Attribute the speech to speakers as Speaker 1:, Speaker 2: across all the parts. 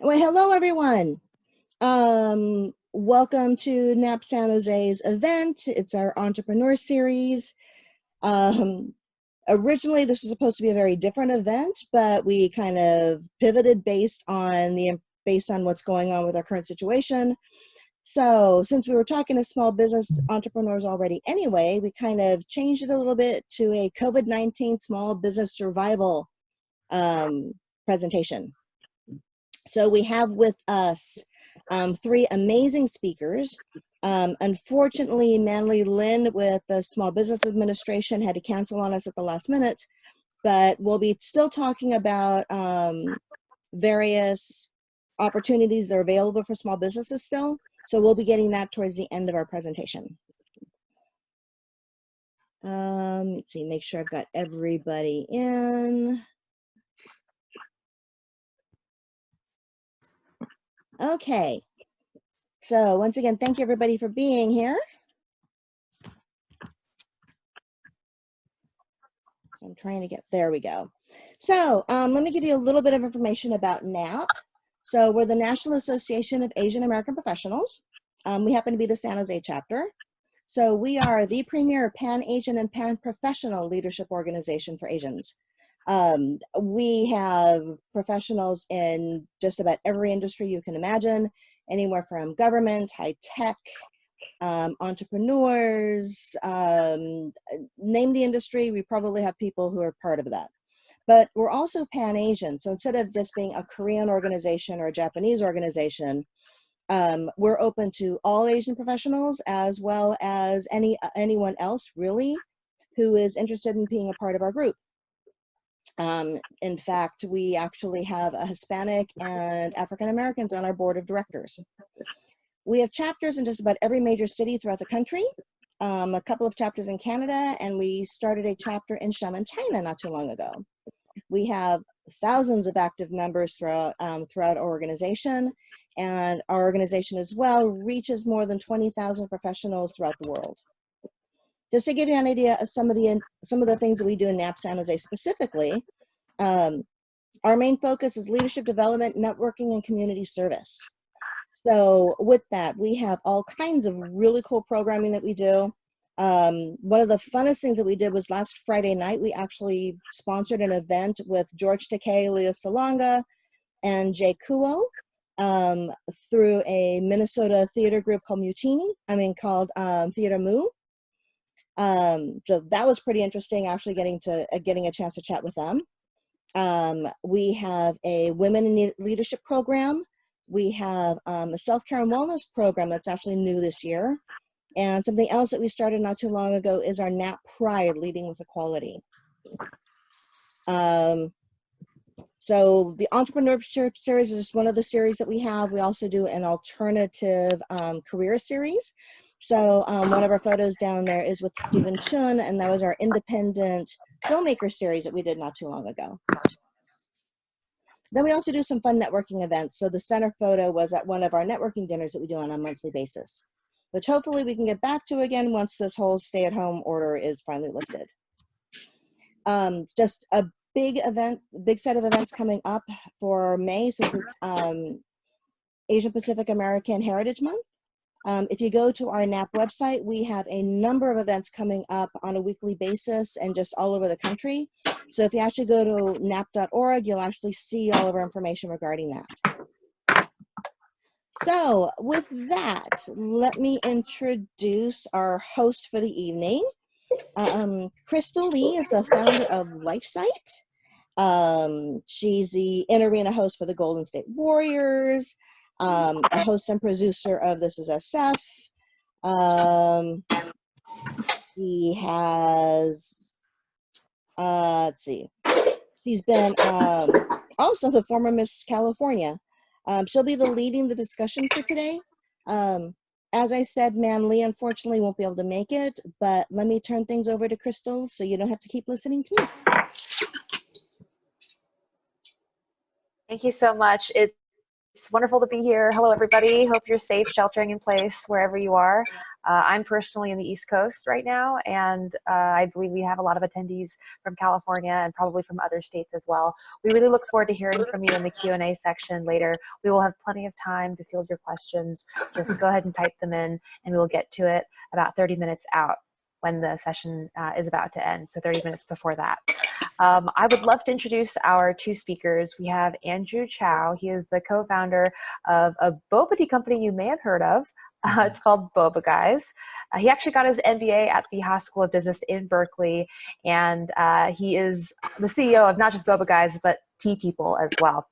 Speaker 1: Well, hello everyone. Welcome to NAP San Jose's event. It's our entrepreneur series. Originally, this was supposed to be a very different event, but we kind of pivoted based on what's going on with our current situation. So since we were talking to small business entrepreneurs already anyway, we kind of changed it a little bit to a COVID-19 small business survival presentation. So we have with us three amazing speakers. Unfortunately, Manly Lynn with the Small Business Administration had to cancel on us at the last minute, but we'll be still talking about various opportunities that are available for small businesses still. So we'll be getting that towards the end of our presentation. Let's see, make sure I've got everybody in. Okay, so once again, thank you everybody for being here. I'm trying to get, there we go. So let me give you a little bit of information about NAP. So we're the National Association of Asian American Professionals. We happen to be the San Jose chapter. So we are the premier Pan-Asian and Pan-Professional leadership organization for Asians. We have professionals in just about every industry you can imagine, anywhere from government, high tech, entrepreneurs, name the industry, we probably have people who are part of that. But we're also Pan-Asian, so instead of just being a Korean organization or a Japanese organization, we're open to all Asian professionals as well as anyone else really who is interested in being a part of our group. In fact, we actually have a Hispanic and African Americans on our board of directors. We have chapters in just about every major city throughout the country, a couple of chapters in Canada, and we started a chapter in Xiamen, China not too long ago. We have thousands of active members throughout our organization, and our organization as well reaches more than 20,000 professionals throughout the world. Just to give you an idea of some of the things that we do in NAP San Jose specifically, our main focus is leadership development, networking, and community service. So with that, we have all kinds of really cool programming that we do. One of the funnest things that we did was last Friday night, we actually sponsored an event with George Takei, Leo Salonga, and Jay Kuo through a Minnesota theater group called Theater Moo. So that was pretty interesting, actually getting a chance to chat with them. We have a Women in Leadership program. We have a self-care and wellness program that's actually new this year. And something else that we started not too long ago is our NAP Pride, Leading with Equality. So the Entrepreneurship Series is just one of the series that we have. We also do an alternative career series. So one of our photos down there is with Stephen Chun, and that was our independent filmmaker series that we did not too long ago. Then we also do some fun networking events. So the center photo was at one of our networking dinners that we do on a monthly basis, which hopefully we can get back to again once this whole stay-at-home order is finally lifted. Just a big set of events coming up for May, since it's Asian Pacific American Heritage Month. If you go to our NAP website, we have a number of events coming up on a weekly basis and just all over the country. So if you actually go to nap.org, you'll actually see all of our information regarding that. So with that, let me introduce our host for the evening. Crystal Lee is the founder of LifeSite. She's the in-arena host for the Golden State Warriors, a host and producer of This Is SF. He has, let's see, she's been also the former Miss California. She'll be leading the discussion for today. As I said, Manly unfortunately won't be able to make it, but let me turn things over to Crystal so you don't have to keep listening to me.
Speaker 2: Thank you so much. It's It's wonderful to be here. Hello, everybody. Hope you're safe, sheltering in place wherever you are. I'm personally in the East Coast right now, and I believe we have a lot of attendees from California and probably from other states as well. We really look forward to hearing from you in the Q&A section later. We will have plenty of time to field your questions. Just go ahead and type them in, and we'll get to it about 30 minutes out when the session is about to end, so 30 minutes before that. I would love to introduce our two speakers. We have Andrew Chau. He is the co-founder of a boba tea company you may have heard of. It's called Boba Guys. He actually got his MBA at the Haas School of Business in Berkeley, and he is the CEO of not just Boba Guys, but Tea People as well.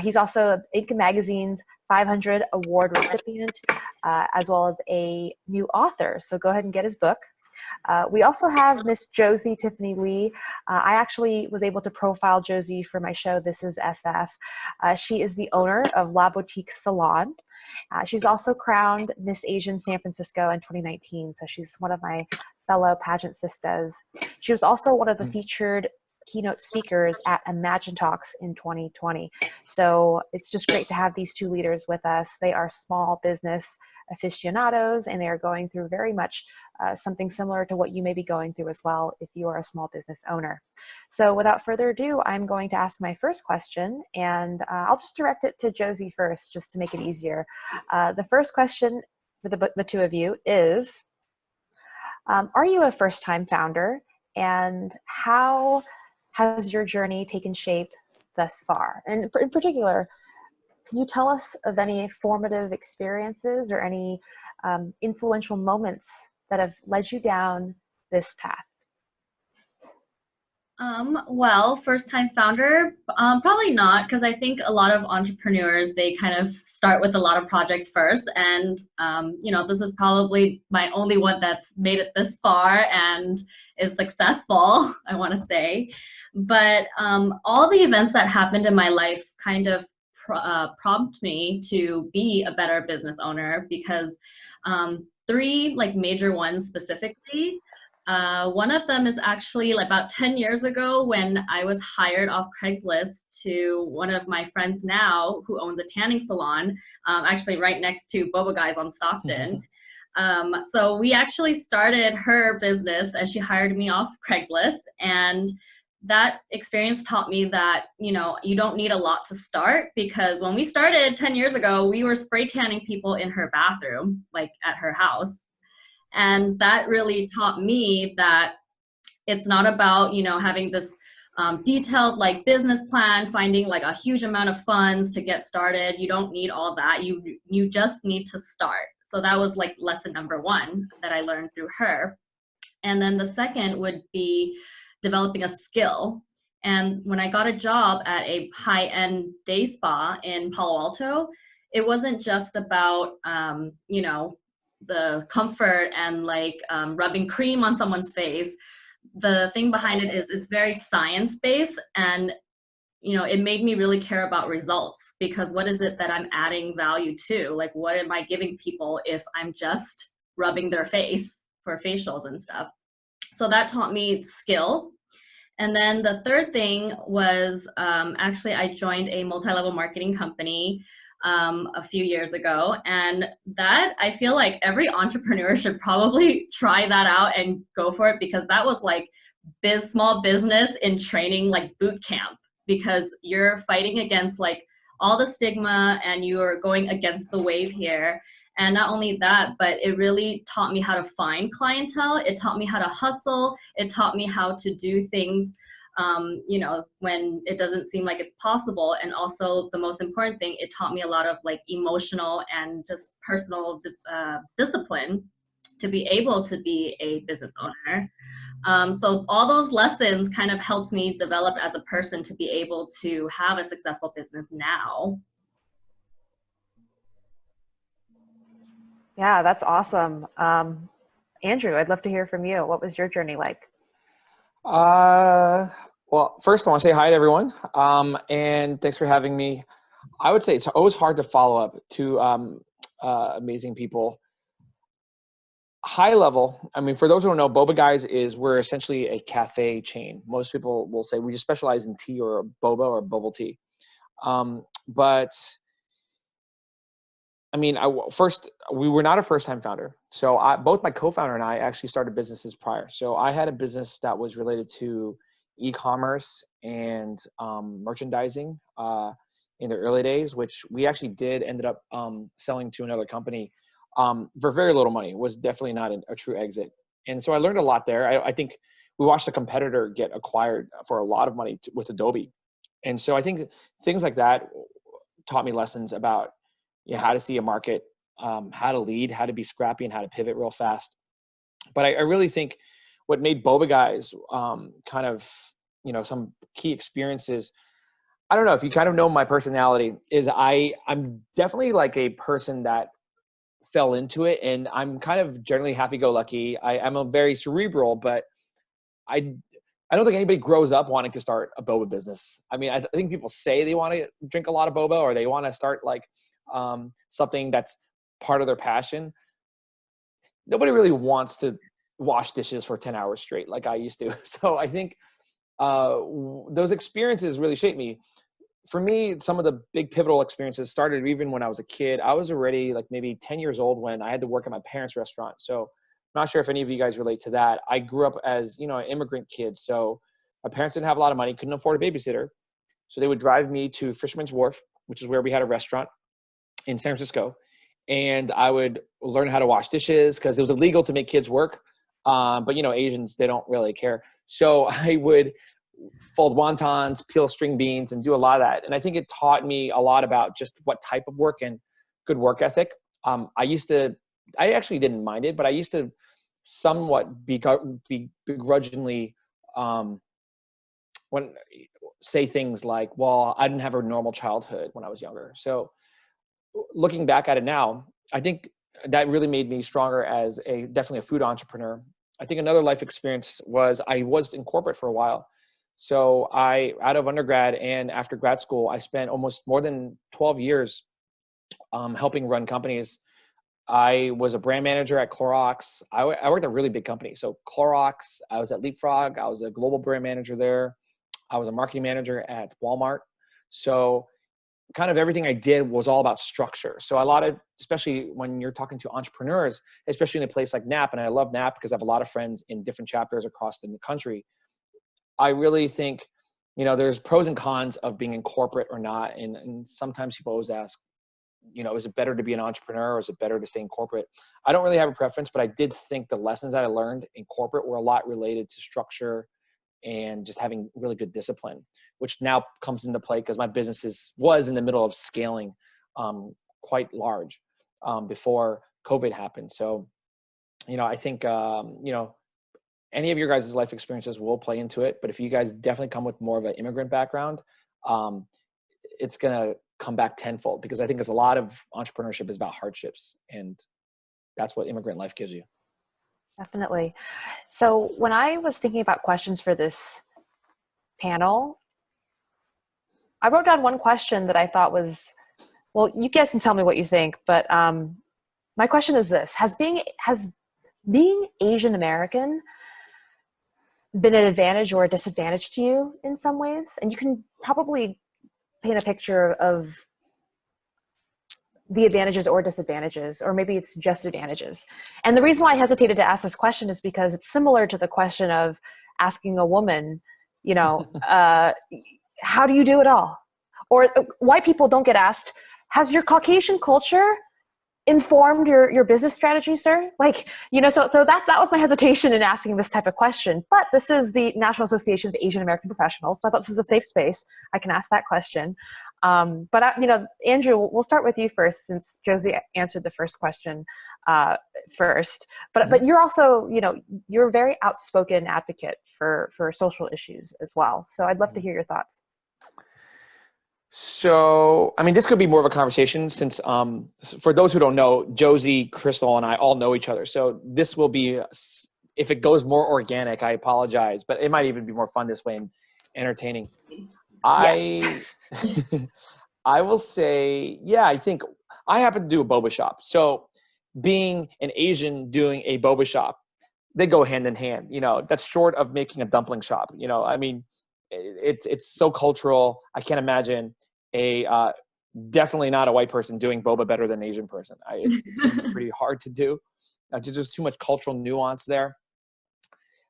Speaker 2: He's also Inc. Magazine's 500 award recipient, as well as a new author. So go ahead and get his book. We also have Miss Josie Tiffany Li. I actually was able to profile Josie for my show, This is SF. She is the owner of La Boutique Salon. She was also crowned Miss Asian San Francisco in 2019, so she's one of my fellow pageant sisters. She was also one of the featured keynote speakers at Imagine Talks in 2020. So it's just great to have these two leaders with us. They are small business aficionados, and they are going through very much something similar to what you may be going through as well if you are a small business owner. So without further ado, I'm going to ask my first question, and I'll just direct it to Josie first, just to make it easier. The first question for the two of you is, are you a first-time founder, and how has your journey taken shape thus far? And in particular, can you tell us of any formative experiences or any influential moments that have led you down this path?
Speaker 3: Well, first-time founder, probably not, because I think a lot of entrepreneurs, they kind of start with a lot of projects first, and this is probably my only one that's made it this far and is successful, I want to say. But all the events that happened in my life kind of prompt me to be a better business owner, because three major ones specifically. One of them is actually about 10 years ago when I was hired off Craigslist to one of my friends now who owns a tanning salon, actually right next to Boba Guys on Stockton. So we actually started her business as she hired me off Craigslist, and that experience taught me that, you don't need a lot to start, because when we started 10 years ago, we were spray tanning people in her bathroom, at her house. And that really taught me that it's not about, having this detailed business plan, finding a huge amount of funds to get started. You don't need all that. You just need to start. So that was lesson number one that I learned through her. And then the second would be developing a skill. And when I got a job at a high-end day spa in Palo Alto, it wasn't just about, the comfort and rubbing cream on someone's face. The thing behind it is it's very science-based, and it made me really care about results, because what is it that I'm adding value to? What am I giving people if I'm just rubbing their face for facials and stuff? So that taught me skill. And then the third thing was actually I joined a multi-level marketing company a few years ago, and that I feel like every entrepreneur should probably try that out and go for it, because that was small business in training, boot camp, because you're fighting against all the stigma and you're going against the wave here. And not only that, but it really taught me how to find clientele. It taught me how to hustle. It taught me how to do things when it doesn't seem like it's possible. And also the most important thing, it taught me a lot of emotional and just personal discipline to be able to be a business owner. So all those lessons kind of helped me develop as a person to be able to have a successful business now.
Speaker 2: Yeah, that's awesome. Andrew, I'd love to hear from you. What was your journey like?
Speaker 4: Well, first I want to say hi to everyone, and thanks for having me. I would say it's always hard to follow up to amazing people. High level, I mean, for those who don't know, Boba Guys we're essentially a cafe chain. Most people will say we just specialize in tea or boba or bubble tea. But first, we were not a first-time founder. So both my co-founder and I actually started businesses prior. So I had a business that was related to e-commerce and merchandising in the early days, which we actually ended up selling to another company for very little money. It was definitely not a true exit. And so I learned a lot there. I think we watched a competitor get acquired for a lot of money with Adobe. And so I think things like that taught me lessons about how to see a market, how to lead, how to be scrappy, and how to pivot real fast. But I really think what made Boba Guys kind of, some key experiences, I don't know if you kind of know my personality, is I'm definitely like a person that fell into it, and I'm kind of generally happy-go-lucky. I'm a very cerebral, but I don't think anybody grows up wanting to start a boba business. I mean, I think people say they want to drink a lot of boba, or they want to start like something that's part of their passion. Nobody really wants to wash dishes for 10 hours straight like I used to. So I think those experiences really shaped me. For me, some of the big pivotal experiences started even when I was a kid. I was already like maybe 10 years old when I had to work at my parents' restaurant. So not sure if any of you guys relate to that. I grew up as, an immigrant kid. So my parents didn't have a lot of money, couldn't afford a babysitter. So they would drive me to Fisherman's Wharf, which is where we had a restaurant in San Francisco. And I would learn how to wash dishes because it was illegal to make kids work. But Asians, they don't really care. So I would fold wontons, peel string beans, and do a lot of that. And I think it taught me a lot about just what type of work and good work ethic. I actually didn't mind it, but I used to somewhat begrudgingly say things like, well, I didn't have a normal childhood when I was younger. So looking back at it now, I think that really made me stronger as definitely a food entrepreneur. I think another life experience was I was in corporate for a while. So out of undergrad and after grad school, I spent almost more than 12 years helping run companies. I was a brand manager at Clorox. I worked at a really big company. So Clorox, I was at Leapfrog. I was a global brand manager there. I was a marketing manager at Walmart. So kind of everything I did was all about structure. So especially when you're talking to entrepreneurs, especially in a place like NAP, and I love NAP because I have a lot of friends in different chapters across the country. I really think, there's pros and cons of being in corporate or not. And sometimes people always ask, is it better to be an entrepreneur or is it better to stay in corporate? I don't really have a preference, but I did think the lessons that I learned in corporate were a lot related to structure and just having really good discipline, which now comes into play because my business was in the middle of scaling quite large before COVID happened. So, I think, any of your guys' life experiences will play into it. But if you guys definitely come with more of an immigrant background, it's going to come back tenfold, because I think there's a lot of entrepreneurship is about hardships, and that's what immigrant life gives you.
Speaker 2: Definitely. So when I was thinking about questions for this panel, I wrote down one question that I thought was, well, you guys can tell me what you think, but my question is this: has being Asian American been an advantage or a disadvantage to you in some ways? And you can probably paint a picture of the advantages or disadvantages, or maybe it's just advantages. And the reason why I hesitated to ask this question is because it's similar to the question of asking a woman, how do you do it all? Or white people don't get asked, has your Caucasian culture informed your business strategy, sir? So that was my hesitation in asking this type of question. But this is the National Association of Asian American Professionals, so I thought this is a safe space. I can ask that question. Andrew, we'll start with you first, since Josie answered the first question first. But you're also, you're a very outspoken advocate for social issues as well. So I'd love to hear your thoughts.
Speaker 4: So, this could be more of a conversation since, for those who don't know, Josie, Crystal, and I all know each other. So this will be, if it goes more organic, I apologize, but it might even be more fun this way and entertaining. Yeah. I will say, I think I happen to do a boba shop. So being an Asian doing a boba shop, they go hand in hand. That's short of making a dumpling shop. It's so cultural. I can't imagine a definitely not a white person doing boba better than an Asian person. It's going to be pretty hard to do. There's too much cultural nuance there.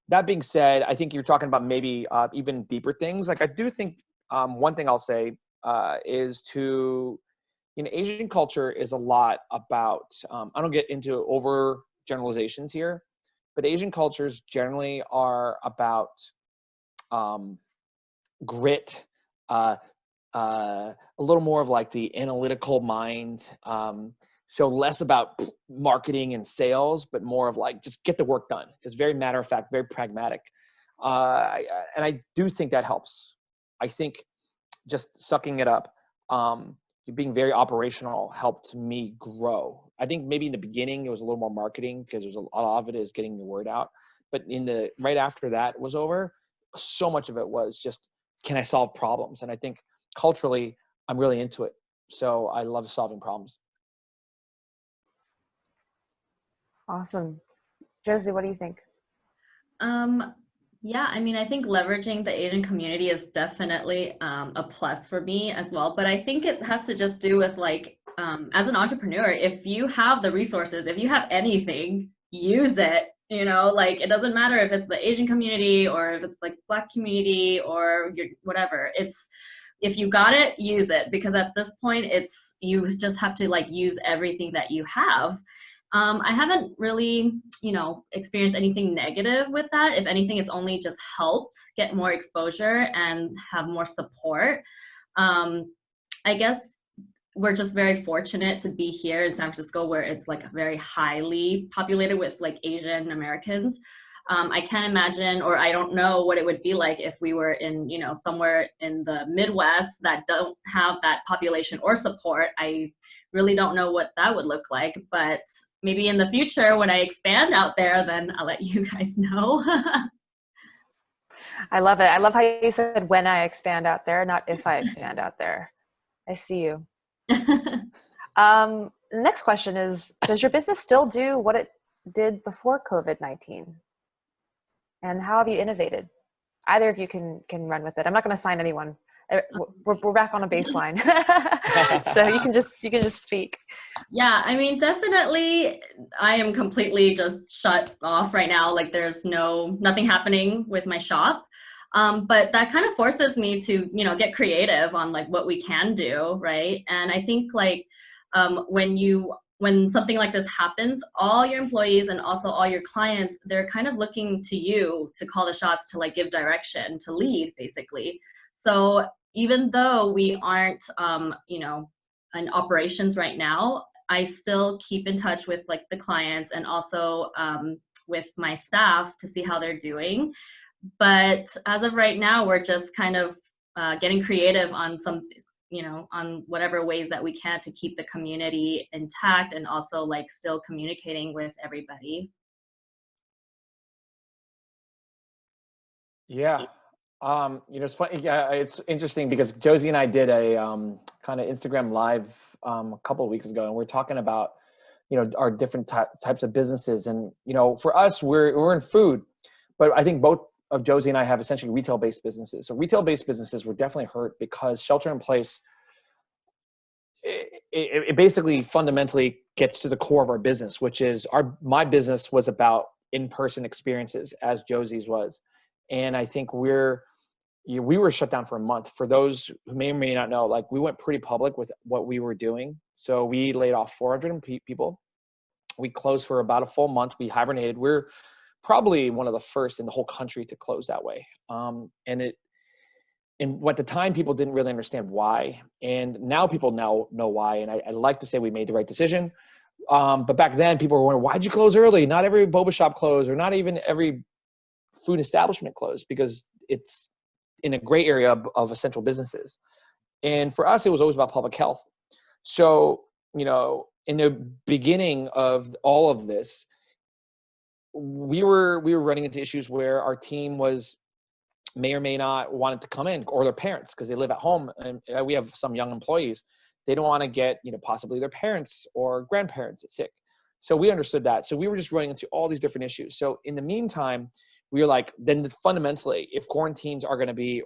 Speaker 4: That being said, I think you're talking about maybe even deeper things. Like I do think one thing I'll say is to, Asian culture is a lot about, I don't get into over generalizations here, but Asian cultures generally are about grit, a little more of like the analytical mind. So less about marketing and sales, but more of like, just get the work done. Just very matter of fact, very pragmatic. And I do think that helps. I think just sucking it up, being very operational helped me grow. I think maybe in the beginning it was a little more marketing because there's a lot of it is getting the word out. But right after that was over, so much of it was just, can I solve problems? And I think culturally, I'm really into it. So I love solving problems.
Speaker 2: Awesome. Josie, what do you think?
Speaker 3: Yeah, I mean, I think leveraging the Asian community is definitely a plus for me as well. But I think it has to just do with like, as an entrepreneur, if you have the resources, if you have anything, use it. Like it doesn't matter if it's the Asian community or if it's like Black community or whatever. If you got it, use it, because at this point, you just have to like use everything that you have. I haven't really, experienced anything negative with that. If anything, it's only just helped get more exposure and have more support. I guess we're just very fortunate to be here in San Francisco, where it's like very highly populated with like Asian Americans. I can't imagine, or I don't know what it would be like if we were in, somewhere in the Midwest that don't have that population or support. I really don't know what that would look like, but maybe in the future when I expand out there, then I'll let you guys know.
Speaker 2: I love it. I love how you said when I expand out there, not if I expand out there. I see you. The next question is, does your business still do what it did before COVID-19? And how have you innovated? Either of you can run with it. I'm not going to assign anyone. We're back on a baseline. So you can just speak.
Speaker 3: Yeah, I mean, definitely I am completely just shut off right now. Like there's nothing happening with my shop. But that kind of forces me to, get creative on like what we can do, right? And I think like when something like this happens, all your employees and also all your clients, they're kind of looking to you to call the shots, to like give direction, to lead basically. So even though we aren't, in operations right now, I still keep in touch with like the clients and also with my staff to see how they're doing. But as of right now, we're just kind of getting creative on on whatever ways that we can to keep the community intact and also like still communicating with everybody.
Speaker 4: Yeah. It's funny. Yeah, it's interesting because Josie and I did a kind of Instagram live a couple of weeks ago, and we're talking about, our different types of businesses. And, for us, we're in food, but I think both of Josie and I have essentially retail-based businesses. So retail-based businesses were definitely hurt because shelter in place, it basically fundamentally gets to the core of our business, which is my business was about in-person experiences as Josie's was. And I think we were shut down for a month. For those who may or may not know, like we went pretty public with what we were doing. So we laid off 400 people. We closed for about a full month. We hibernated. We're probably one of the first in the whole country to close that way. And at the time, people didn't really understand why. And now people know why. And I like to say we made the right decision. But back then people were wondering, why'd you close early? Not every boba shop closed, or not even every food establishment closed, because it's in a gray area of essential businesses. And for us, it was always about public health. So, in the beginning of all of this, we were running into issues where our team may or may not wanted to come in, or their parents, because they live at home. And we have some young employees. They don't want to get, possibly their parents or grandparents sick. So we understood that. So we were just running into all these different issues. So in the meantime, we were like, then fundamentally, if quarantines are going to be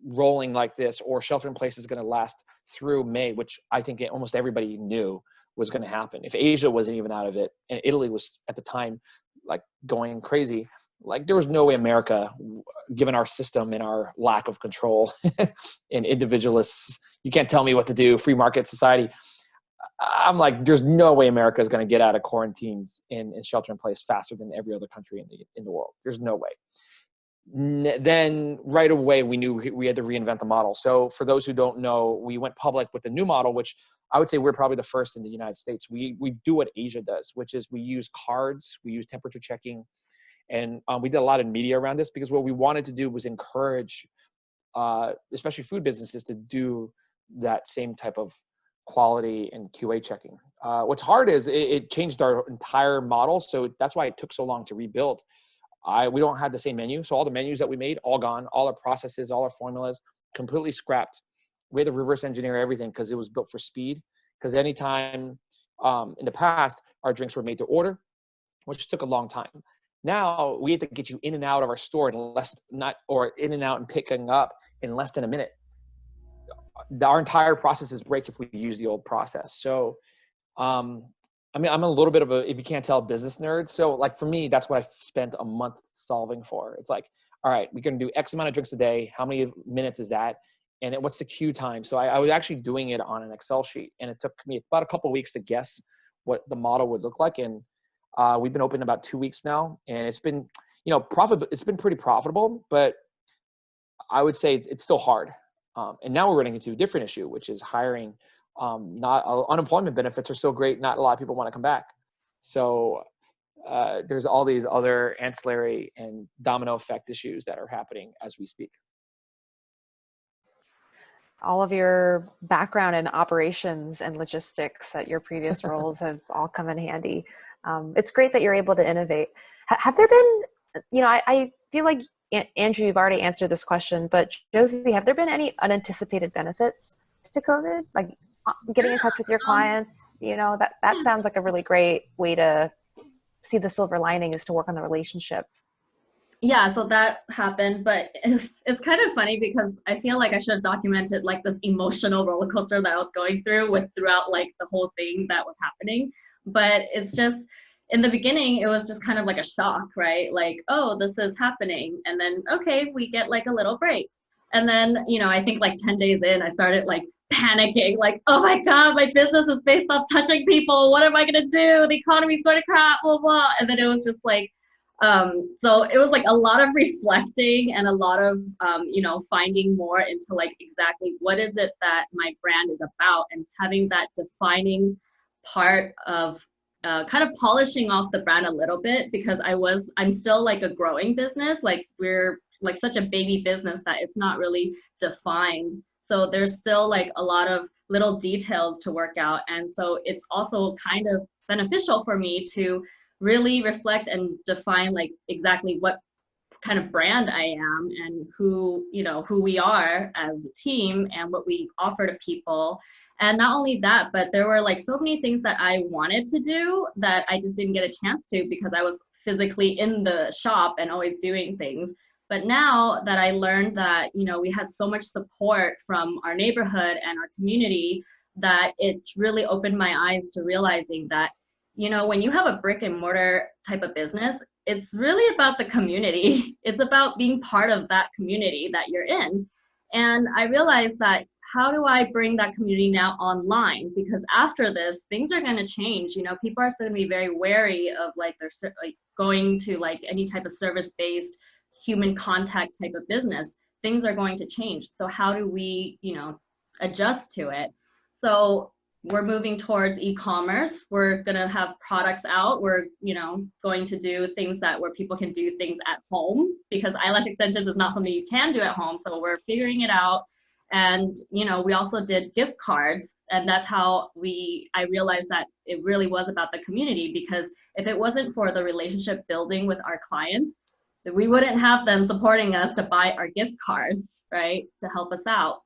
Speaker 4: rolling like this, or shelter in place is going to last through May, which I think almost everybody knew was going to happen. If Asia wasn't even out of it, and Italy was at the time like going crazy, like there was no way America, given our system and our lack of control and individualists, you can't tell me what to do, free market society. I'm like, there's no way America is going to get out of quarantines and shelter in place faster than every other country in the world. There's no way. Then right away, we knew we had to reinvent the model. So for those who don't know, we went public with the new model, which I would say we're probably the first in the United States. We do what Asia does, which is we use cards, we use temperature checking, and we did a lot of media around this because what we wanted to do was encourage, especially food businesses, to do that same type of quality and QA checking. What's hard is it changed our entire model. So that's why it took so long to rebuild. We don't have the same menu. So all the menus that we made, all gone, all our processes, all our formulas, completely scrapped. We had to reverse engineer everything because it was built for speed. Because anytime in the past, our drinks were made to order, which took a long time. Now we have to get you in and out of our store in and out and picking up in less than a minute. Our entire processes break if we use the old process. So, I mean, I'm a little bit of a, if you can't tell, business nerd. So like for me, that's what I spent a month solving for. It's like, all right, we're going to do X amount of drinks a day. How many minutes is that? And what's the queue time? So I was actually doing it on an Excel sheet, and it took me about a couple of weeks to guess what the model would look like. And we've been open about 2 weeks now, and it's been, it's been pretty profitable, but I would say it's still hard. And now we're running into a different issue, which is hiring. Unemployment benefits are so great, not a lot of people want to come back. So there's all these other ancillary and domino effect issues that are happening as we speak.
Speaker 2: All of your background in operations and logistics at your previous roles have all come in handy. It's great that you're able to innovate. Have there been, I feel like, Andrew, you've already answered this question, but Josie, have there been any unanticipated benefits to COVID? Like getting in touch with your clients, that sounds like a really great way to see the silver lining, is to work on the relationship.
Speaker 3: Yeah, so that happened, but it's kind of funny because I feel like I should have documented like this emotional roller coaster that I was going throughout like the whole thing that was happening. But it's just, in the beginning, it was just kind of like a shock, right? Like, oh, this is happening. And then, okay, we get like a little break. And then, I think like 10 days in, I started like panicking, like, oh my God, my business is based off touching people. What am I going to do? The economy's going to crap, blah, blah. And then it was just like, so it was like a lot of reflecting and a lot of, finding more into like exactly what is it that my brand is about, and having that defining part of kind of polishing off the brand a little bit, because I'm still like a growing business. Like we're like such a baby business that it's not really defined. So there's still like a lot of little details to work out. And so it's also kind of beneficial for me to really reflect and define like exactly what kind of brand I am, and who we are as a team and what we offer to people. And not only that, but there were like so many things that I wanted to do that I just didn't get a chance to because I was physically in the shop and always doing things. But now that I learned that, we had so much support from our neighborhood and our community, that it really opened my eyes to realizing that, when you have a brick and mortar type of business, it's really about the community. It's about being part of that community that you're in. And I realized that, how do I bring that community now online? Because after this, things are going to change. People are still going to be very wary of like going to like any type of service-based human contact type of business. Things are going to change. So how do we, adjust to it? So we're moving towards e-commerce. We're going to have products out. We're, going to do things where people can do things at home, because eyelash extensions is not something you can do at home. So we're figuring it out. And, we also did gift cards, and that's how I realized that it really was about the community, because if it wasn't for the relationship building with our clients, we wouldn't have them supporting us to buy our gift cards, right, to help us out.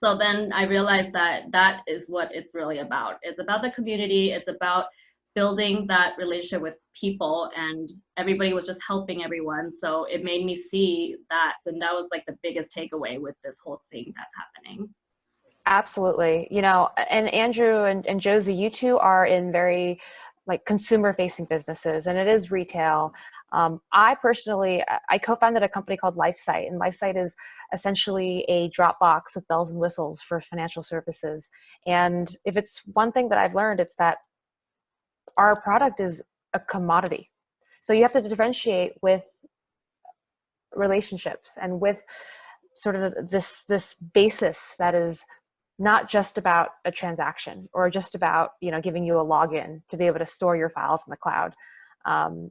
Speaker 3: So then I realized that is what it's really about. It's about the community. It's about building that relationship with people, and everybody was just helping everyone. So it made me see that, and that was like the biggest takeaway with this whole thing that's happening.
Speaker 2: Absolutely. You know, and Andrew and Josie, you two are in very like consumer facing businesses, and it is retail. I personally, I co-founded a company called LifeSite, and LifeSite is essentially a Dropbox with bells and whistles for financial services. And if it's one thing that I've learned, it's that our product is a commodity. So you have to differentiate with relationships and with sort of this basis that is not just about a transaction or just about, you know, giving you a login to be able to store your files in the cloud.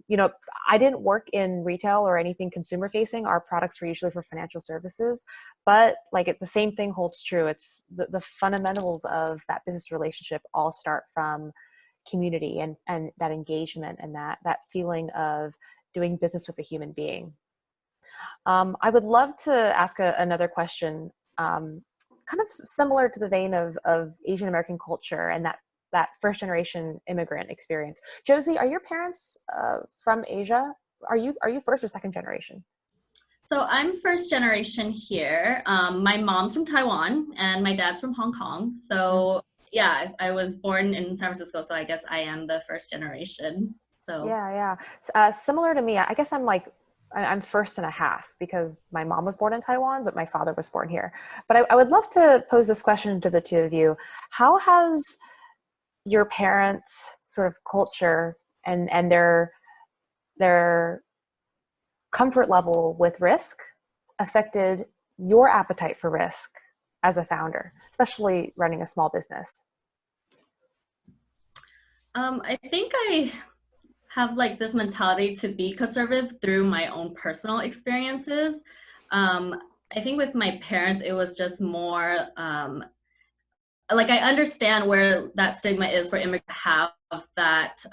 Speaker 2: You know, I didn't work in retail or anything consumer facing. Our products were usually for financial services, but like the same thing holds true. It's the fundamentals of that business relationship all start from community and that engagement and that feeling of doing business with a human being. I would love to ask another question, kind of similar to the vein of Asian American culture and that first generation immigrant experience. Josie, are your parents from Asia? Are you first or second generation?
Speaker 3: So I'm first generation here. My mom's from Taiwan and my dad's from Hong Kong. So yeah, I was born in San Francisco, so I guess I am the first generation. So
Speaker 2: Yeah. Similar to me, I guess I'm first and a half because my mom was born in Taiwan, but my father was born here. But I would love to pose this question to the two of you. How has your parents' sort of culture and their comfort level with risk affected your appetite for risk as a founder, especially running a small business?
Speaker 3: I think I have like this mentality to be conservative through my own personal experiences. I think with my parents, it was just more like I understand where that stigma is for immigrants to have that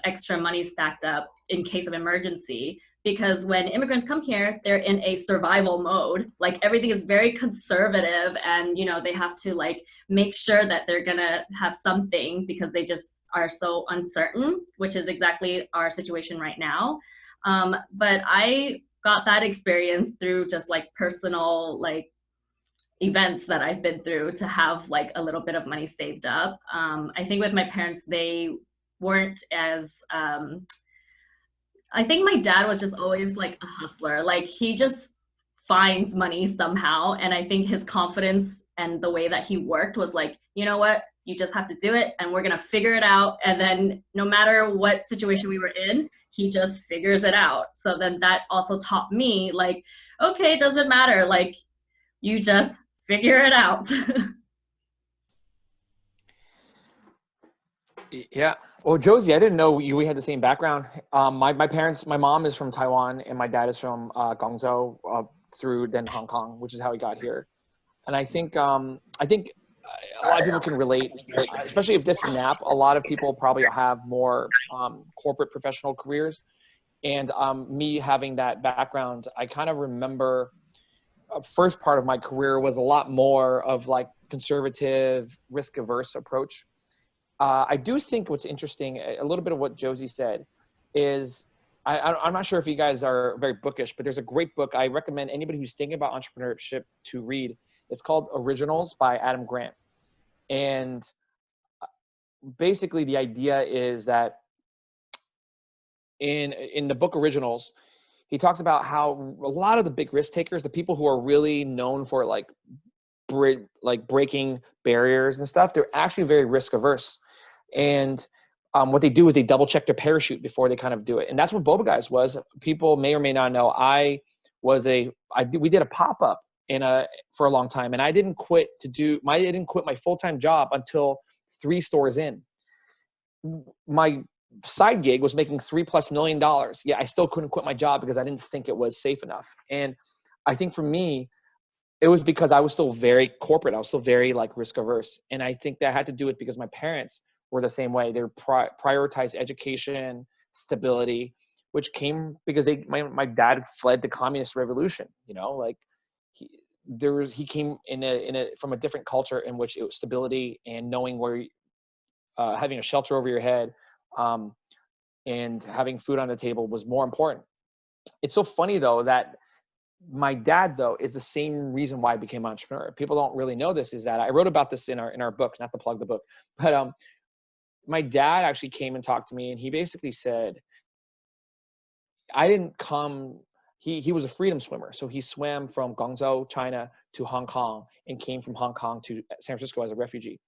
Speaker 3: extra money stacked up in case of emergency. Because when immigrants come here, they're in a survival mode. Like everything is very conservative, and you know they have to like make sure that they're gonna have something because they just are so uncertain, which is exactly our situation right now. But I got that experience through just like personal like events that I've been through to have like a little bit of money saved up. I think with my parents, they weren't as I think my dad was just always like a hustler. Like he just finds money somehow. And I think his confidence and the way that he worked was like, you know what, you just have to do it and we're going to figure it out. And then no matter what situation we were in, he just figures it out. So then that also taught me like, okay, it doesn't matter. Like you just figure it out.
Speaker 4: Yeah. Well, Josie, I didn't know we had the same background. My parents, my mom is from Taiwan and my dad is from Guangzhou through then Hong Kong, which is how he got here. And I think a lot of people can relate, especially if this nap, a lot of people probably have more corporate professional careers. And me having that background, I kind of remember first part of my career was a lot more of like conservative, risk averse approach. I do think what's interesting, a little bit of what Josie said is, I'm not sure if you guys are very bookish, but there's a great book I recommend anybody who's thinking about entrepreneurship to read. It's called Originals by Adam Grant. And basically the idea is that in the book Originals, he talks about how a lot of the big risk takers, the people who are really known for like breaking barriers and stuff, they're actually very risk averse. And what they do is they double check their parachute before they kind of do it. And that's what Boba Guys was. People may or may not know. We did a pop-up for a long time, and I didn't quit my full-time job until 3 stores in. My side gig was making $3+ million. Yeah, I still couldn't quit my job because I didn't think it was safe enough. And I think for me, it was because I was still very corporate. I was still very like risk averse. And I think that had to do with because my parents were the same way. They prioritized education, stability, which came because my dad fled the communist revolution. You know, like he came from a different culture in which it was stability and knowing where, having a shelter over your head, and having food on the table was more important. It's so funny though that my dad though is the same reason why I became an entrepreneur. People don't really know this, is that I wrote about this in our book, not to plug the book, but my dad actually came and talked to me, and he basically said, I didn't come, he was a freedom swimmer. So he swam from Guangzhou, China to Hong Kong, and came from Hong Kong to San Francisco as a refugee.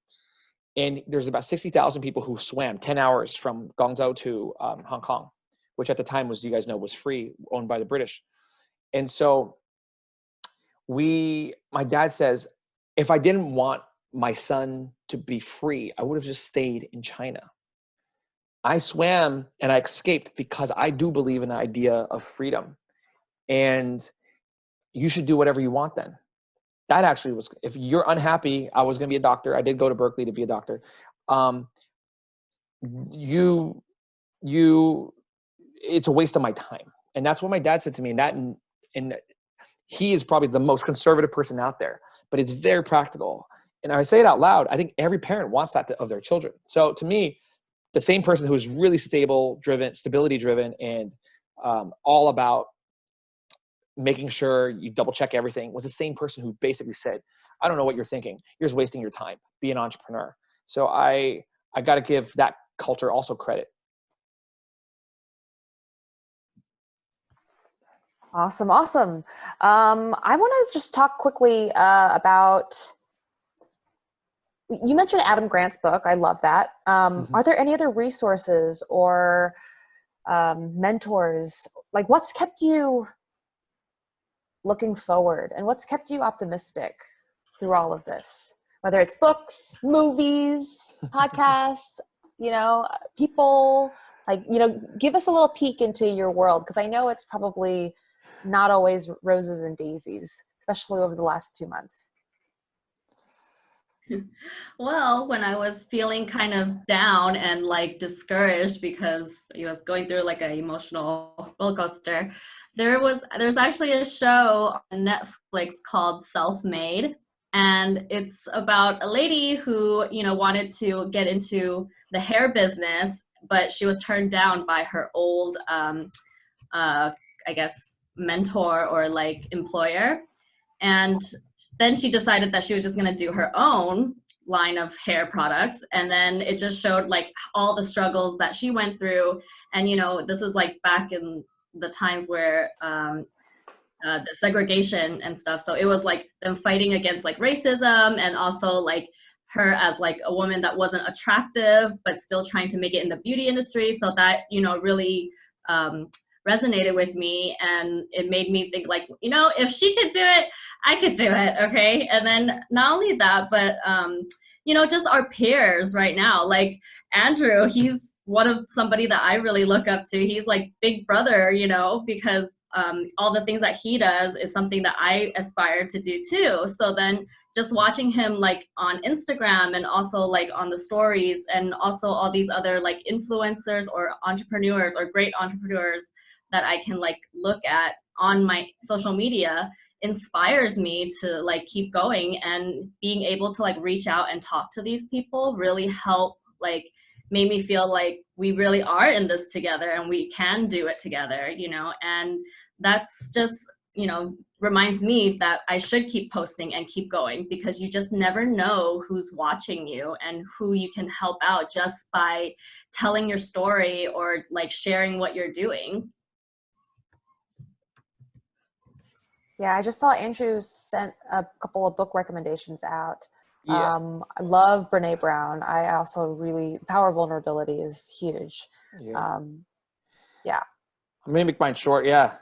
Speaker 4: And there's about 60,000 people who swam 10 hours from Guangzhou to Hong Kong, which at the time was, you guys know, was free, owned by the British. And so my dad says, if I didn't want my son to be free, I would have just stayed in China. I swam and I escaped because I do believe in the idea of freedom. And you should do whatever you want then. That actually was, if you're unhappy, I was going to be a doctor. I did go to Berkeley to be a doctor. It's a waste of my time. And that's what my dad said to me. And he is probably the most conservative person out there, but it's very practical. And I say it out loud. I think every parent wants that of their children. So to me, the same person who's really stability driven, and all about making sure you double check everything, was the same person who basically said, I don't know what you're thinking. You're just wasting your time. Be an entrepreneur. So I got to give that culture also credit.
Speaker 2: Awesome. I want to just talk quickly about, you mentioned Adam Grant's book. I love that. Are there any other resources or mentors? Like, what's kept you looking forward, and what's kept you optimistic through all of this? Whether it's books, movies, podcasts, people, give us a little peek into your world, because I know it's probably not always roses and daisies, especially over the last 2 months.
Speaker 3: Well, when I was feeling kind of down and discouraged because I was going through an emotional roller coaster, there's actually a show on Netflix called Self-Made, and it's about a lady who wanted to get into the hair business, but she was turned down by her old I guess mentor or employer. And then she decided that she was just going to do her own line of hair products. And then it just showed all the struggles that she went through. And, this is back in the times where the segregation and stuff. So it was them fighting against racism, and also her as a woman that wasn't attractive, but still trying to make it in the beauty industry. So that, really resonated with me, and it made me think if she could do it, I could do it. Okay. And then not only that, but just our peers right now, Andrew, he's somebody that I really look up to. He's big brother, because all the things that he does is something that I aspire to do too. So then just watching him on Instagram, and also on the stories, and also all these other influencers or entrepreneurs or great entrepreneurs that I can look at on my social media, inspires me to keep going. And being able to reach out and talk to these people really help made me feel we really are in this together, and we can do it together, and that's just, reminds me that I should keep posting and keep going, because you just never know who's watching you and who you can help out just by telling your story or sharing what you're doing.
Speaker 2: Yeah, I just saw Andrew sent a couple of book recommendations out.
Speaker 4: Yeah.
Speaker 2: I love Brene Brown. I also really, the Power of Vulnerability is huge.
Speaker 4: Yeah.
Speaker 2: Yeah.
Speaker 4: I'm going to make mine short. Yeah.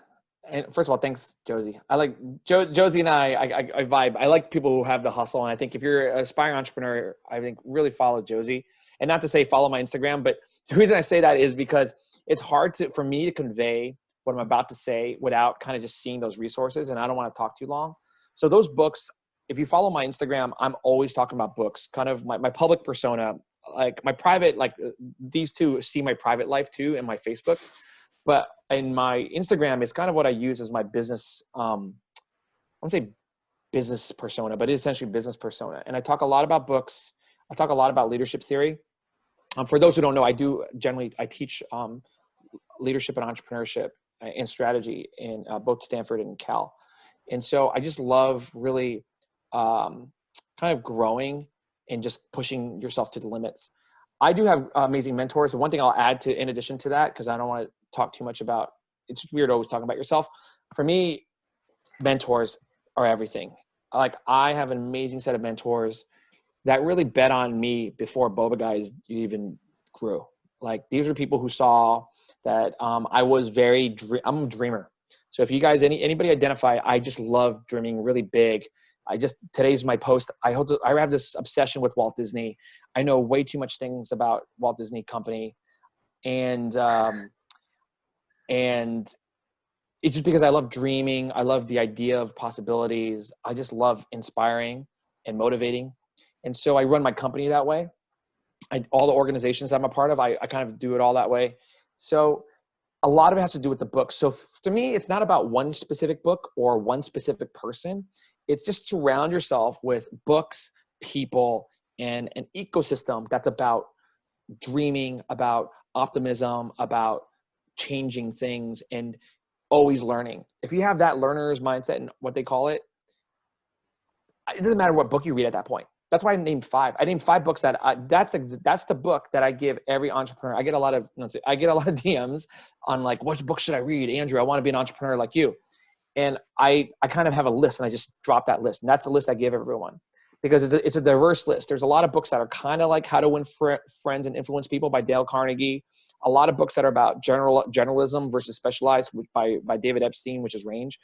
Speaker 4: And first of all, thanks, Josie. I like Josie and I vibe. I like people who have the hustle. And I think if you're an aspiring entrepreneur, I think really follow Josie. And not to say follow my Instagram, but the reason I say that is because it's hard for me to convey what I'm about to say without kind of just seeing those resources. And I don't want to talk too long. So those books, if you follow my Instagram, I'm always talking about books, kind of my public persona, my private, these two see my private life too in my Facebook. But in my Instagram, it's kind of what I use as my business, I won't say business persona, but it's essentially business persona. And I talk a lot about books. I talk a lot about leadership theory. For those who don't know, I teach leadership and entrepreneurship and strategy in both Stanford and Cal. And so I just love really kind of growing and just pushing yourself to the limits. I do have amazing mentors. The one thing I'll add to, in addition to that, because I don't want to talk too much about, it's weird always talking about yourself. For me, mentors are everything. Like, I have an amazing set of mentors that really bet on me before Boba Guys even grew. Like, these are people who saw that I was I'm a dreamer. So if you guys, anybody identify, I just love dreaming really big. Today's my post. I have this obsession with Walt Disney. I know way too much things about Walt Disney Company. And it's just because I love dreaming. I love the idea of possibilities. I just love inspiring and motivating. And so I run my company that way. All the organizations I'm a part of, I kind of do it all that way. So a lot of it has to do with the book. So to me, it's not about one specific book or one specific person. It's just surround yourself with books, people, and an ecosystem that's about dreaming, about optimism, about changing things, and always learning. If you have that learner's mindset and what they call it doesn't matter what book you read at that point. That's why I named 5. I named 5 books that's the book that I give every entrepreneur. I get a lot of DMs on like, which book should I read? Andrew, I want to be an entrepreneur like you. And I kind of have a list, and I just drop that list. And that's the list I give everyone, because it's a diverse list. There's a lot of books that are kind of like How to Win Friends and Influence People by Dale Carnegie. A lot of books that are about generalism versus specialized by David Epstein, which is range.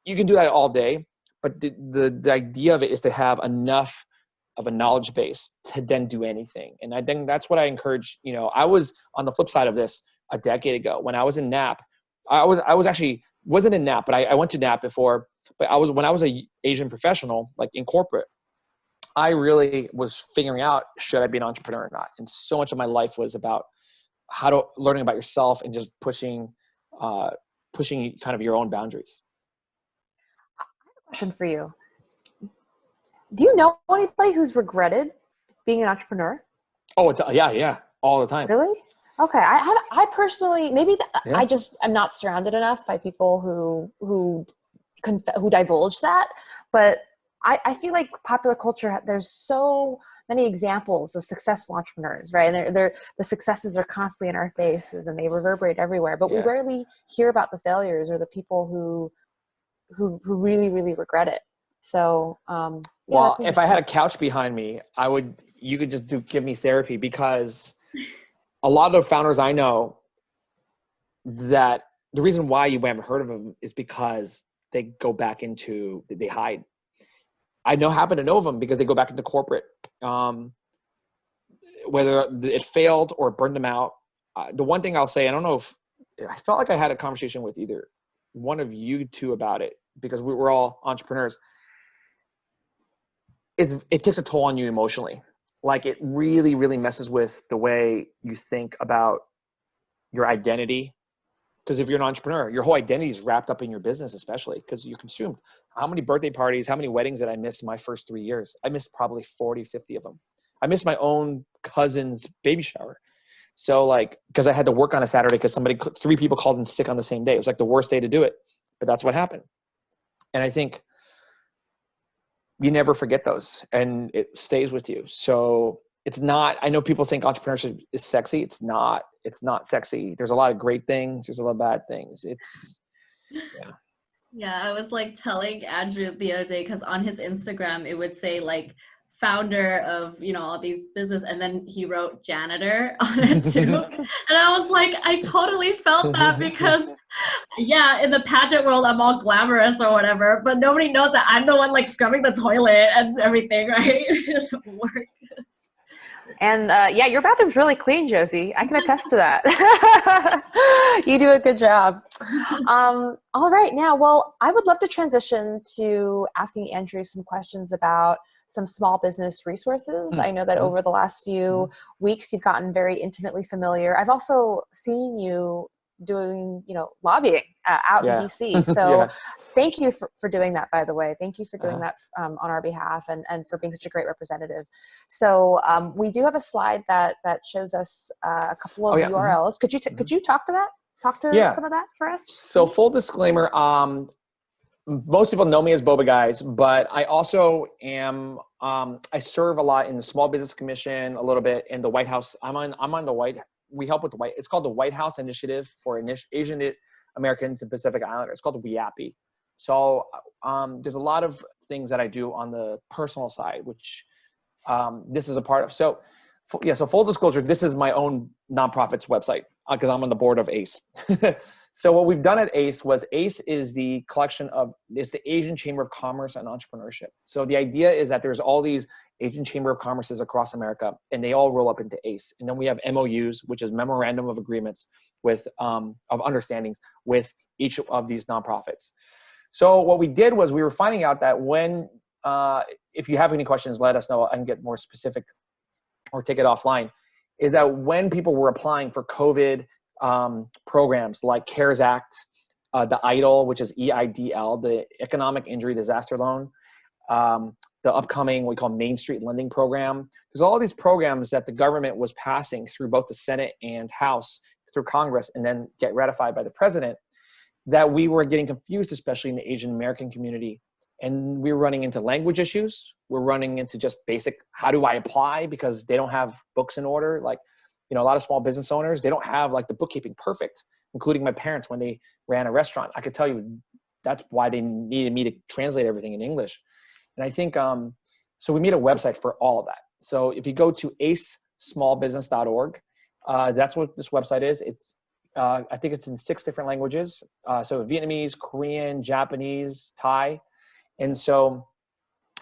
Speaker 4: You can do that all day, but the idea of it is to have enough of a knowledge base to then do anything. And I think that's what I encourage. I was on the flip side of this a decade ago when I was in NAP. I wasn't in NAP, but I went to NAP before. But when I was a Asian professional, like in corporate, I really was figuring out, should I be an entrepreneur or not? And so much of my life was about learning about yourself and just pushing kind of your own boundaries.
Speaker 2: I have a question for you. Do you know anybody who's regretted being an entrepreneur?
Speaker 4: Oh, yeah, all the time.
Speaker 2: Really? Okay. I personally, I just am not surrounded enough by people who divulge that, but I feel like popular culture, there's so many examples of successful entrepreneurs, right? And the successes are constantly in our faces and they reverberate everywhere, but we rarely hear about the failures or the people who really, really regret it. So,
Speaker 4: well, if I had a couch behind me, you could just give me therapy, because a lot of the founders I know, that the reason why you haven't heard of them is because they go back they hide. I happen to know of them because they go back into corporate, whether it failed or burned them out. The one thing I'll say, I don't know if I felt like I had a conversation with either one of you two about it, because we're all entrepreneurs. It takes a toll on you emotionally. Like, it really, really messes with the way you think about your identity. Because if you're an entrepreneur, your whole identity is wrapped up in your business, especially because you're consumed. How many birthday parties, how many weddings did I miss in my first 3 years? I missed probably 40, 50 of them. I missed my own cousin's baby shower. So because I had to work on a Saturday because 3 people called in sick on the same day. It was like the worst day to do it, but that's what happened. And I think you never forget those, and it stays with you. So it's not, I know people think entrepreneurship is sexy. It's not sexy. There's a lot of great things. There's a lot of bad things.
Speaker 3: Yeah, I was telling Andrew the other day, because on his Instagram, it would say founder of, all these business, and then he wrote janitor on it too. And I was I totally felt that, because in the pageant world, I'm all glamorous or whatever, but nobody knows that I'm the one scrubbing the toilet and everything, right? Work.
Speaker 2: And your bathroom's really clean, Josie. I can attest to that. You do a good job. All right, now, I would love to transition to asking Andrew some questions about some small business resources. I know that over the last few weeks, you've gotten very intimately familiar. I've also seen you doing, lobbying out in DC. So
Speaker 4: Yeah.
Speaker 2: thank you for doing that, by the way. Thank you for doing that on our behalf and for being such a great representative. So we do have a slide that shows us a couple of URLs. Could you talk to that? Talk to some of that for us?
Speaker 4: So full disclaimer, most people know me as Boba Guys, but I also am, I serve a lot in the Small Business Commission, a little bit in the White House. I'm on the we help with it's called the White House Initiative for Asian Americans and Pacific Islanders. It's called the WIAPI. So there's a lot of things that I do on the personal side, which this is a part of. So full disclosure, this is my own nonprofit's website because I'm on the board of ACE. So what we've done at ACE is the collection of, it's the Asian Chamber of Commerce and Entrepreneurship. So the idea is that there's all these Asian Chamber of Commerces across America, and they all roll up into ACE. And then we have MOUs, which is Memorandum of Agreements with, of Understandings with each of these nonprofits. So what we did was we were finding out that when, if you have any questions, let us know. I can get more specific or take it offline, is that when people were applying for COVID programs like CARES Act, the EIDL, which is EIDL, the Economic Injury Disaster Loan, the upcoming, we call Main Street Lending Program. There's all these programs that the government was passing through both the Senate and House, through Congress, and then get ratified by the president, that we were getting confused, especially in the Asian American community. And we were running into language issues. We're running into just basic, how do I apply? Because they don't have books in order. Like, a lot of small business owners, they don't have like the bookkeeping perfect, including my parents when they ran a restaurant. I could tell you that's why they needed me to translate everything in English. And I think, so we made a website for all of that. So if you go to acesmallbusiness.org, that's what this website is. It's, I think it's in 6 different languages. So Vietnamese, Korean, Japanese, Thai, and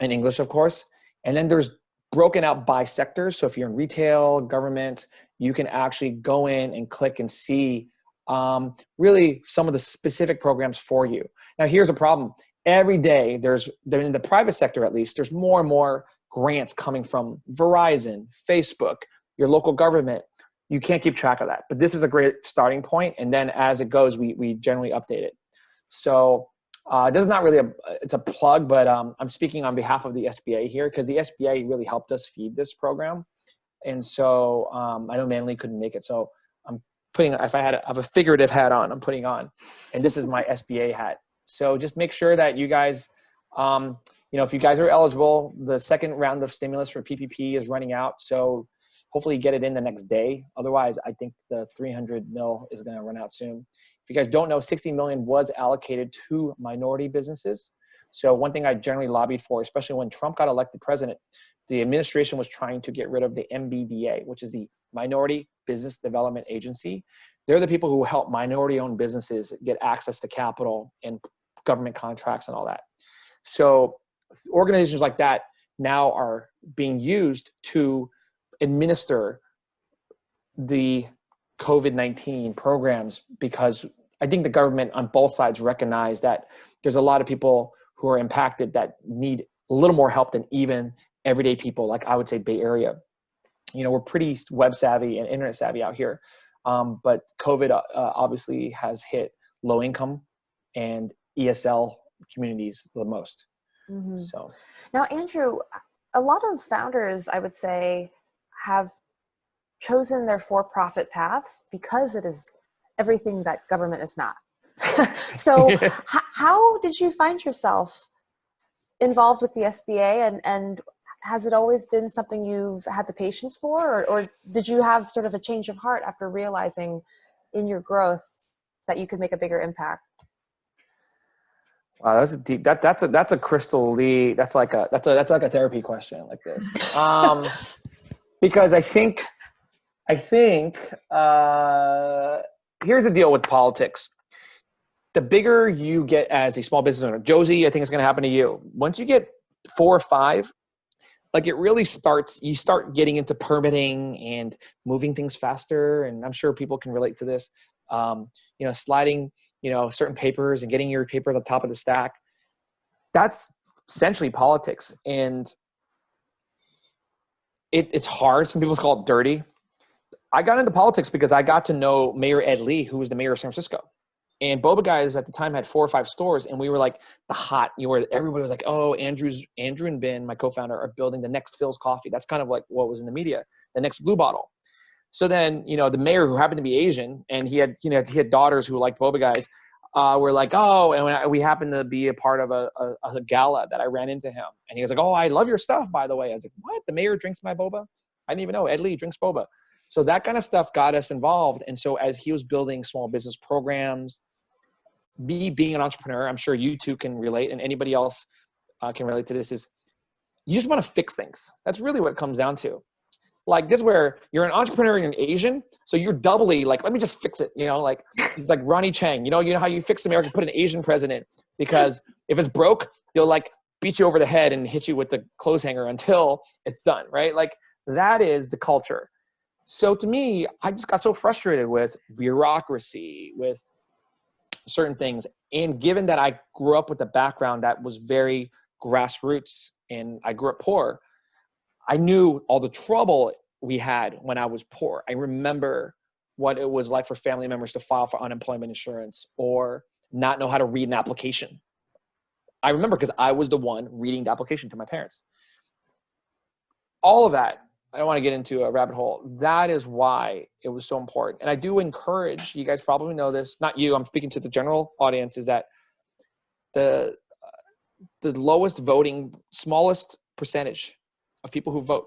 Speaker 4: English, of course. And then there's broken out by sectors. So if you're in retail, government, you can actually go in and click and see really some of the specific programs for you. Now, here's a problem. Every day, in the private sector at least, there's more and more grants coming from Verizon, Facebook, your local government. You can't keep track of that. But this is a great starting point. And then as it goes, we generally update it. So this is not really it's a plug, but I'm speaking on behalf of the SBA here because the SBA really helped us feed this program. And so I know Manly couldn't make it. So I'm putting, if I have a figurative hat on, I'm putting on, and this is my SBA hat. So just make sure that you guys, if you guys are eligible, the second round of stimulus for PPP is running out. So hopefully get it in the next day. Otherwise, I think the 300 mil is going to run out soon. If you guys don't know, 60 million was allocated to minority businesses. So one thing I generally lobbied for, especially when Trump got elected president, the administration was trying to get rid of the MBDA, which is the Minority Business Development Agency. They're the people who help minority-owned businesses get access to capital and government contracts and all that. So organizations like that now are being used to administer the COVID-19 programs, because I think the government on both sides recognize that there's a lot of people who are impacted that need a little more help than even everyday people, like I would say Bay Area. We're pretty web savvy and internet savvy out here, but COVID obviously has hit low income and ESL communities the most.
Speaker 2: Mm-hmm.
Speaker 4: So
Speaker 2: now, Andrew, a lot of founders, I would say, have chosen their for-profit paths because it is everything that government is not. So how did you find yourself involved with the SBA, and has it always been something you've had the patience for, or did you have sort of a change of heart after realizing in your growth that you could make a bigger impact?
Speaker 4: Wow, that's a deep. That's a Crystal Lee. That's like a therapy question like this. Because I think here's the deal with politics. The bigger you get as a small business owner, Josie, I think it's going to happen to you. Once you get 4 or 5, like it really starts, you start getting into permitting and moving things faster. And I'm sure people can relate to this, sliding, certain papers and getting your paper at the top of the stack. That's essentially politics. And it's hard. Some people call it dirty. I got into politics because I got to know Mayor Ed Lee, who was the mayor of San Francisco. And Boba Guys at the time had 4 or 5 stores, and we were like the hot, where everybody was like, oh, Andrew and Ben, my co-founder, are building the next Phil's Coffee. That's kind of like what was in the media, the next Blue Bottle. So then, the mayor, who happened to be Asian, and he had daughters who liked Boba Guys, were like, oh, and we happened to be a part of a gala that I ran into him. And he was like, oh, I love your stuff, by the way. I was like, what? The mayor drinks my boba? I didn't even know. Ed Lee drinks boba. So that kind of stuff got us involved. And so as he was building small business programs, me being an entrepreneur, I'm sure you two can relate, and anybody else can relate to this, is you just want to fix things. That's really what it comes down to. Like, this is where you're an entrepreneur and you're an Asian, so you're doubly like, let me just fix it. Like, it's like Ronnie Chang. You know how you fix America, put an Asian president, because if it's broke, they'll like beat you over the head and hit you with the clothes hanger until it's done, right? Like, that is the culture. So to me, I just got so frustrated with bureaucracy, with certain things. And given that I grew up with a background that was very grassroots, and I grew up poor, I knew all the trouble we had when I was poor. I remember what it was like for family members to file for unemployment insurance or not know how to read an application. I remember because I was the one reading the application to my parents. All of that, I don't want to get into a rabbit hole. That is why it was so important. And I do encourage, you guys probably know this, not you, I'm speaking to the general audience, is that the lowest voting, smallest percentage of people who vote,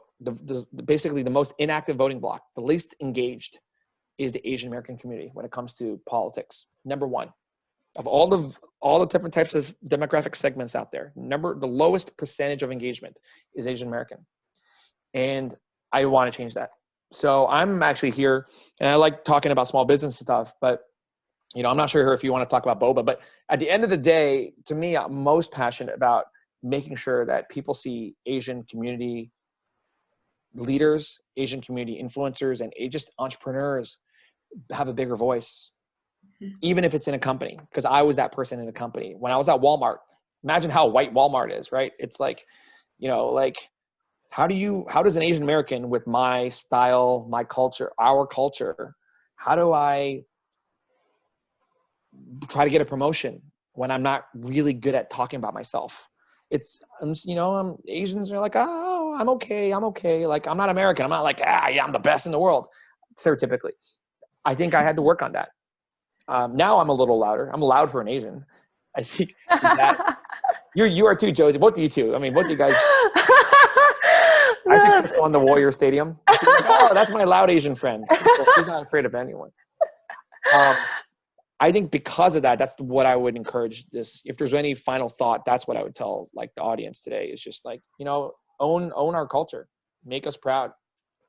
Speaker 4: basically the most inactive voting bloc, the least engaged, is the Asian American community when it comes to politics. Number one, of all the different types of demographic segments out there, the lowest percentage of engagement is Asian American. And I want to change that. So I'm actually here, and I like talking about small business stuff, but I'm not sure if you want to talk about Boba, but at the end of the day, to me, I'm most passionate about making sure that people see Asian community leaders, Asian community influencers, and just entrepreneurs have a bigger voice, even if it's in a company. Because I was that person in a company. When I was at Walmart, imagine how white Walmart is, right? It's like, how does an Asian American with my style, my culture, our culture, how do I try to get a promotion when I'm not really good at talking about myself? Asians are like, oh, I'm okay. Like, I'm not American. I'm not like, yeah, I'm the best in the world, stereotypically. I think I had to work on that. Now I'm a little louder. I'm loud for an Asian. I think that you are too, Josie. Both of you two. I mean, both of you guys. I see Crystal on the Warrior Stadium. Like, oh, that's my loud Asian friend. She's not afraid of anyone. I think because of that, that's what I would encourage this. If there's any final thought, that's what I would tell like the audience today, is just like, own our culture, make us proud.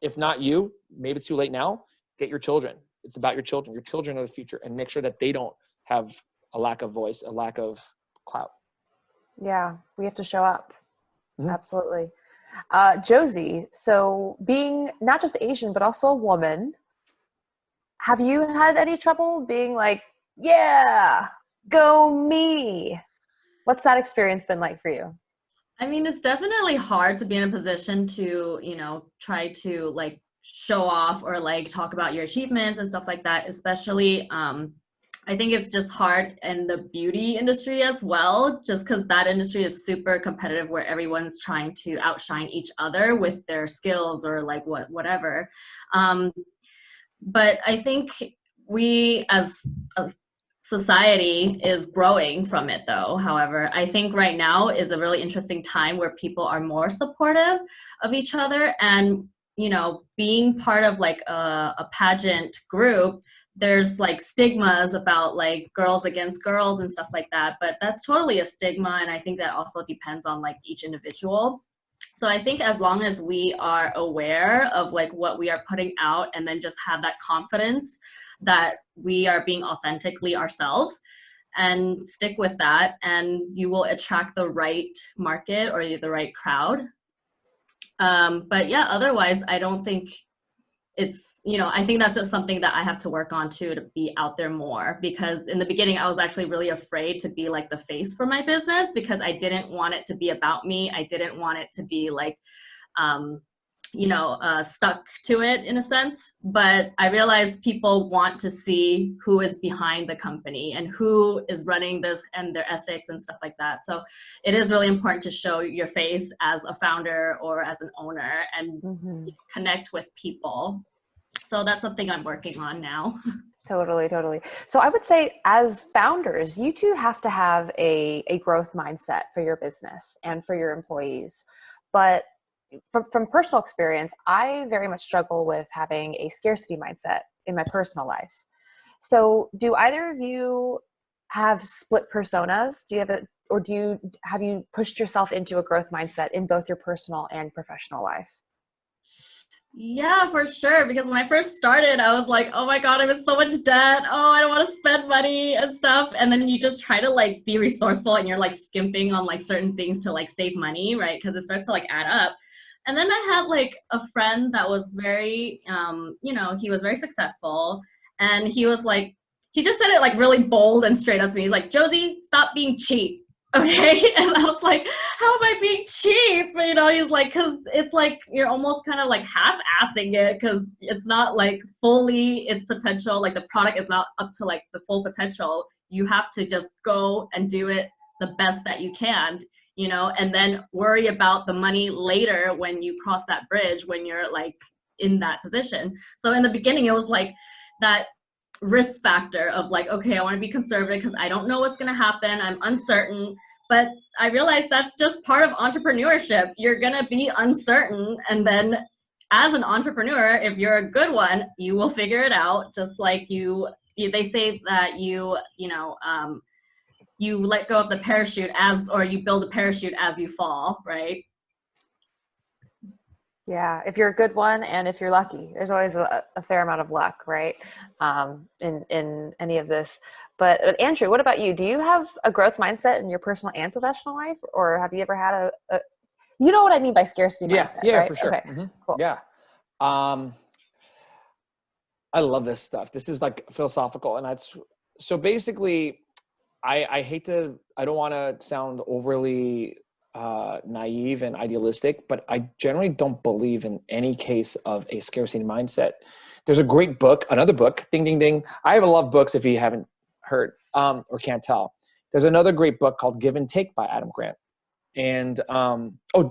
Speaker 4: If not you, maybe it's too late now, get your children. It's about your children. Your children are the future, and make sure that they don't have a lack of voice, a lack of clout.
Speaker 2: Yeah, we have to show up.
Speaker 4: Mm-hmm.
Speaker 2: Absolutely. Josie, so being not just Asian, but also a woman, have you had any trouble being like, yeah, go me? What's that experience been like for you?
Speaker 3: I mean, it's definitely hard to be in a position to, try to like show off or like talk about your achievements and stuff like that, especially I think it's just hard in the beauty industry as well, just because that industry is super competitive where everyone's trying to outshine each other with their skills or like whatever. But I think we as a society is growing from it though. However, I think right now is a really interesting time where people are more supportive of each other, and being part of like a pageant group, there's like stigmas about like girls against girls and stuff like that, but that's totally a stigma, and I think that also depends on like each individual. So I think as long as we are aware of like what we are putting out, and then just have that confidence that we are being authentically ourselves and stick with that, and you will attract the right market or the right crowd. But yeah, otherwise I don't think it's, I think that's just something that I have to work on too, to be out there more, because in the beginning I was actually really afraid to be like the face for my business, because I didn't want it to be about me. I didn't want it to be like stuck to it in a sense. But I realized people want to see who is behind the company and who is running this and their ethics and stuff like that. So it is really important to show your face as a founder or as an owner and connect with people. So that's something I'm working on now.
Speaker 2: Totally, totally. So I would say as founders, you two have to have a growth mindset for your business and for your employees. But from personal experience, I very much struggle with having a scarcity mindset in my personal life. So do either of you have split personas? Do you have have you pushed yourself into a growth mindset in both your personal and professional life?
Speaker 3: Yeah, for sure. Because when I first started, I was like, oh my God, I'm in so much debt. Oh, I don't want to spend money and stuff. And then you just try to like be resourceful and you're like skimping on like certain things to like save money, right? Because it starts to like add up. And then I had like a friend that was very, he was very successful. And he was like, he just said it like really bold and straight up to me. He's like, Josie, stop being cheap. Okay. And I was like, how am I being cheap? He's like, because it's like you're almost kind of like half-assing it because it's not like fully its potential. Like the product is not up to like the full potential. You have to just go and do it the best that you can, and then worry about the money later when you cross that bridge, when you're like in that position. So in the beginning, it was like that risk factor of like, okay, I want to be conservative because I don't know what's going to happen. I'm uncertain. But I realized that's just part of entrepreneurship. You're going to be uncertain. And then as an entrepreneur, if you're a good one, you will figure it out. Just like they say that you let go of the parachute or you build a parachute as you fall, right?
Speaker 2: Yeah, if you're a good one and if you're lucky, there's always a fair amount of luck, right? In any of this. But Andrew, what about you? Do you have a growth mindset in your personal and professional life, or have you ever had you know what I mean by scarcity mindset?
Speaker 4: Yeah,
Speaker 2: right?
Speaker 4: for sure.
Speaker 2: Okay, cool.
Speaker 4: Yeah. I love this stuff. This is like philosophical, and so basically, I don't want to sound overly naive and idealistic, but I generally don't believe in any case of a scarcity mindset. There's a great book, another book, ding, ding, ding. I have a lot of books if you haven't heard or can't tell. There's another great book called Give and Take by Adam Grant. And,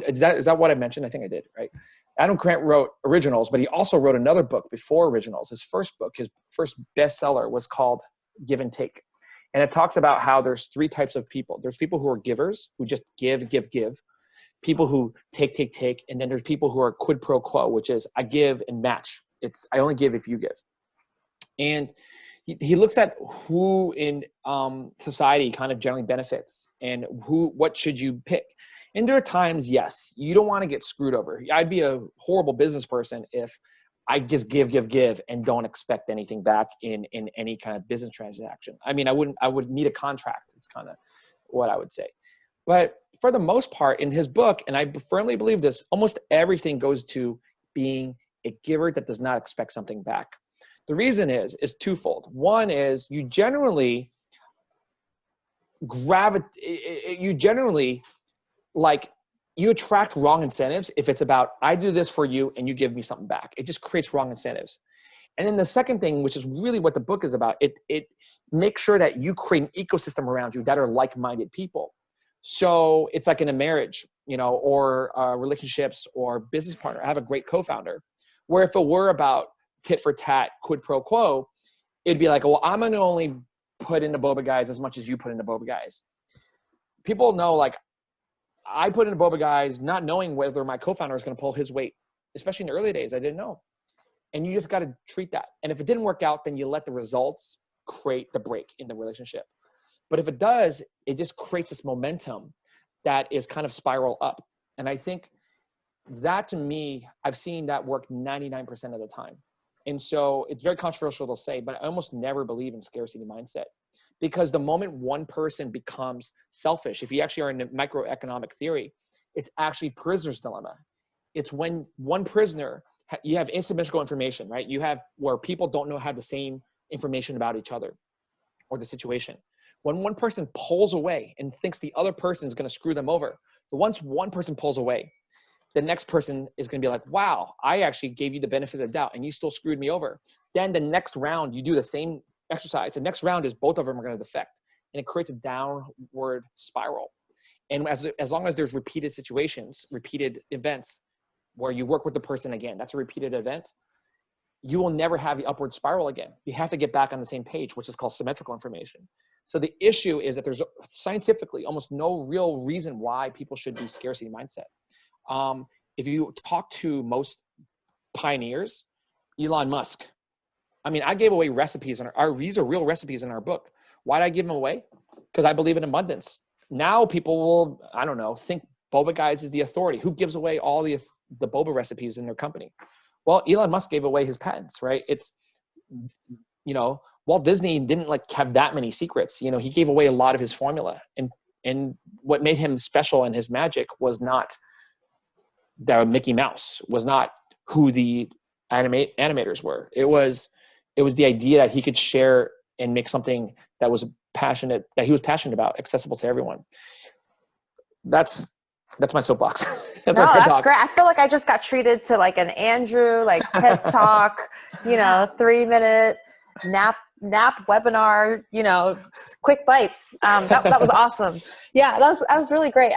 Speaker 4: is that what I mentioned? I think I did, right? Adam Grant wrote Originals, but he also wrote another book before Originals. His first bestseller was called Give and Take. And it talks about how there's three types of people. There's people who are givers, who just give. People who take. And then there's people who are quid pro quo, which is I give and match. I only give if you give. And he looks at who in society kind of generally benefits and what should you pick. And there are times, yes, you don't want to get screwed over. I'd be a horrible business person if I just give and don't expect anything back in any kind of business transaction. I mean, I would need a contract. It's kind of what I would say. But for the most part in his book, and I firmly believe this, almost everything goes to being a giver that does not expect something back. The reason is twofold. One is you generally you attract wrong incentives if it's about, I do this for you and you give me something back. It just creates wrong incentives. And then the second thing, which is really what the book is about, it makes sure that you create an ecosystem around you that are like-minded people. So it's like in a marriage, or relationships or business partner. I have a great co-founder where if it were about tit for tat, quid pro quo, it'd be like, well, I'm going to only put into Boba Guys as much as you put into Boba Guys. People know, like, I put into Boba Guys not knowing whether my co-founder is going to pull his weight, especially in the early days. I didn't know. And you just got to treat that. And if it didn't work out, then you let the results create the break in the relationship. But if it does, it just creates this momentum that is kind of spiral up. And I think that, to me, I've seen that work 99% of the time. And so it's very controversial to say, but I almost never believe in scarcity mindset. Because the moment one person becomes selfish, if you actually are in microeconomic theory, it's actually prisoner's dilemma. It's when one prisoner, you have asymmetrical information, right? You have where people don't have the same information about each other or the situation. When one person pulls away and thinks the other person is going to screw them over, but once one person pulls away, the next person is going to be like, wow, I actually gave you the benefit of the doubt and you still screwed me over. Then the next round, you do the same exercise. The next round is both of them are going to defect, and it creates a downward spiral. And as long as there's repeated situations, repeated events where you work with the person again, that's a repeated event, you will never have the upward spiral again. You have to get back on the same page, which is called symmetrical information. So the issue is that there's scientifically almost no real reason why people should do scarcity mindset. If you talk to most pioneers, Elon Musk, I mean, I gave away recipes, these are real recipes in our book. Why did I give them away? Because I believe in abundance. Now people will, I don't know, think Boba Guys is the authority. Who gives away all the Boba recipes in their company? Well, Elon Musk gave away his patents, right? It's, you know, Walt Disney didn't like have that many secrets. You know, he gave away a lot of his formula, and what made him special and his magic was not the Mickey Mouse, was not who the animators were. It was the idea that he could share and make something that was passionate, that he was passionate about, accessible to everyone. That's my soapbox.
Speaker 2: That's great. I feel like I just got treated to like an Andrew, like TED Talk, 3-minute nap webinar, quick bites. That was awesome. Yeah, that was really great.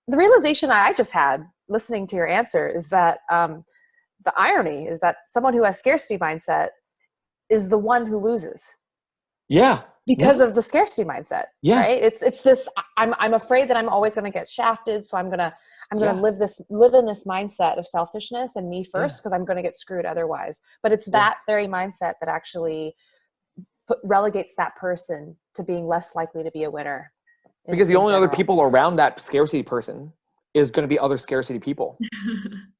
Speaker 2: The realization I just had listening to your answer is that the irony is that someone who has scarcity mindset is the one who loses.
Speaker 4: Yeah.
Speaker 2: Because of the scarcity mindset.
Speaker 4: Yeah.
Speaker 2: Right. It's this, I'm afraid that I'm always going to get shafted. So I'm going to live in this mindset of selfishness and me first, because I'm going to get screwed otherwise. But it's that very mindset that actually relegates that person to being less likely to be a winner.
Speaker 4: Because the only other people around that scarcity person is going to be other scarcity people.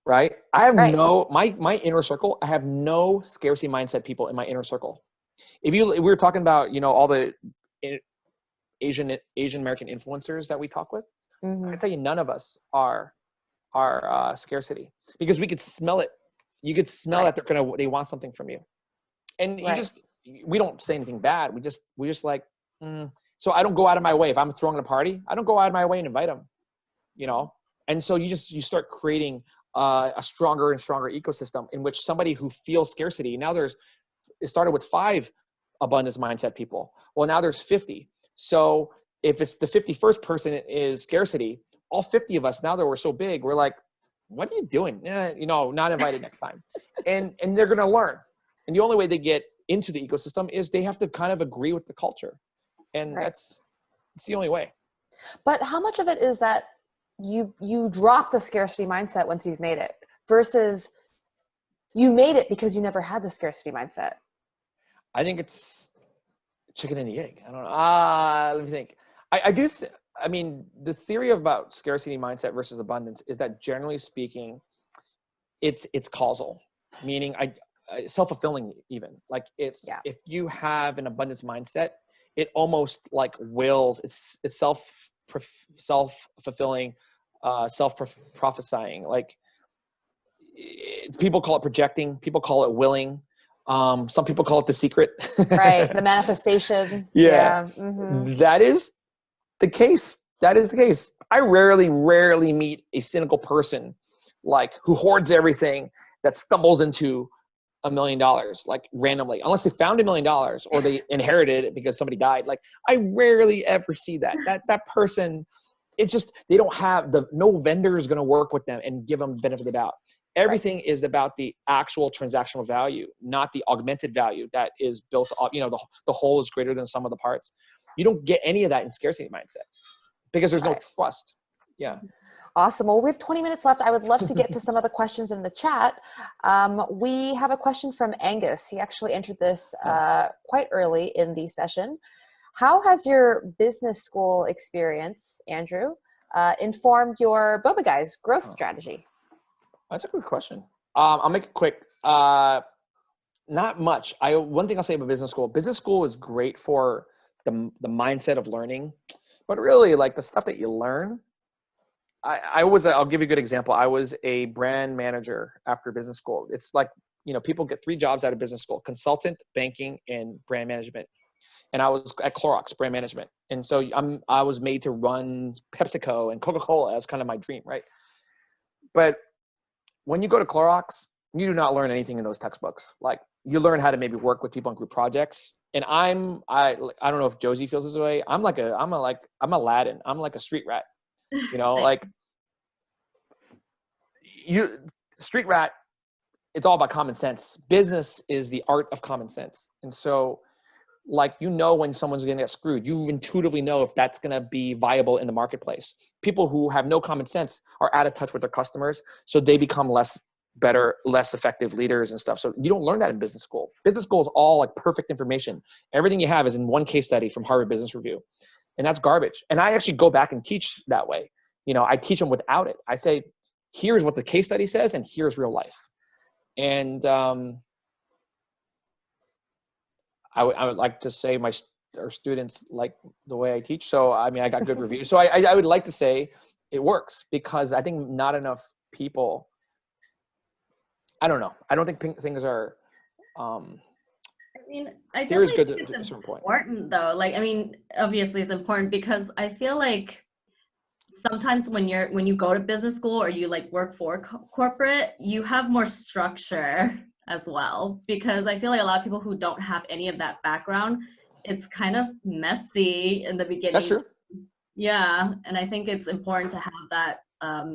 Speaker 4: Right. I have my inner circle. I have no scarcity mindset people in my inner circle. We were talking about, all the Asian American influencers that we talk with. Mm-hmm. I can tell you, none of us are scarcity, because we could smell it. You could smell that they want something from you, and we don't say anything bad. We just like, so I don't go out of my way. If I'm throwing a party, I don't go out of my way and invite them, and so you start creating a stronger and stronger ecosystem in which somebody who feels scarcity, now it started with 5 abundance mindset people. Well, now there's 50. So if it's the 51st person is scarcity, all 50 of us, now that we're so big, we're like, what are you doing? Not invited next time. And they're going to learn. And the only way they get into the ecosystem is they have to kind of agree with the culture. And it's the only way.
Speaker 2: But how much of it is that you drop the scarcity mindset once you've made it, versus you made it because you never had the scarcity mindset?
Speaker 4: I think it's chicken and the egg. I don't know. Let me think. I mean, the theory about scarcity mindset versus abundance is that, generally speaking, it's causal, meaning self-fulfilling even. Like if you have an abundance mindset, it almost like wills. It's self-fulfilling, self-prophesying. Like people call it projecting. People call it willing. Some people call it the secret.
Speaker 2: Right. The manifestation.
Speaker 4: Yeah.
Speaker 2: Mm-hmm.
Speaker 4: That is the case. I rarely meet a cynical person who hoards everything that stumbles into $1 million, like randomly, unless they found $1 million or they inherited it because somebody died. Like, I rarely ever see that person. It's just, they don't have no vendor is going to work with them and give them the benefit of the doubt. Everything is about the actual transactional value, not the augmented value that is built up. The whole is greater than the sum of the parts. You don't get any of that in scarcity mindset because there's no trust. Yeah.
Speaker 2: Awesome. Well, we have 20 minutes left. I would love to get to some of the questions in the chat. We have a question from Angus. He actually entered this quite early in the session. How has your business school experience, Andrew, informed your Boba Guys growth strategy?
Speaker 4: That's a good question. I'll make it quick. Not much. One thing I'll say about business school is great for the mindset of learning, but really like the stuff that you learn. I'll give you a good example. I was a brand manager after business school. It's like, people get 3 jobs out of business school: consultant, banking, and brand management. and I was at Clorox brand management. And so I was made to run PepsiCo and Coca-Cola as kind of my dream, right? But when you go to Clorox, you do not learn anything in those textbooks. Like, you learn how to maybe work with people on group projects. And I don't know if Josie feels this way. I'm Aladdin. I'm like a street rat, you know, like street rat. It's all about common sense. Business is the art of common sense. And so, like, you know, when someone's going to get screwed, you intuitively know if that's going to be viable in the marketplace. People who have no common sense are out of touch with their customers. So they become less effective leaders and stuff. So you don't learn that in business school. Business school is all like perfect information. Everything you have is in one case study from Harvard Business Review. And that's garbage. And I actually go back and teach that way. You know, I teach them without it. I say, here's what the case study says, and here's real life. And I would like to say our students like the way I teach. So, I mean, I got good reviews. So I would like to say it works, because I think not enough people, I don't know. I don't think things are,
Speaker 3: I mean, I definitely
Speaker 4: good
Speaker 3: think
Speaker 4: to a
Speaker 3: it's
Speaker 4: certain point.
Speaker 3: important though. Like, I mean, obviously it's important, because I feel like sometimes when you go to business school or you like work for corporate, you have more structure as well, because I feel like a lot of people who don't have any of that background, it's kind of messy in the beginning.
Speaker 4: That's true.
Speaker 3: Yeah, and I think it's important to have that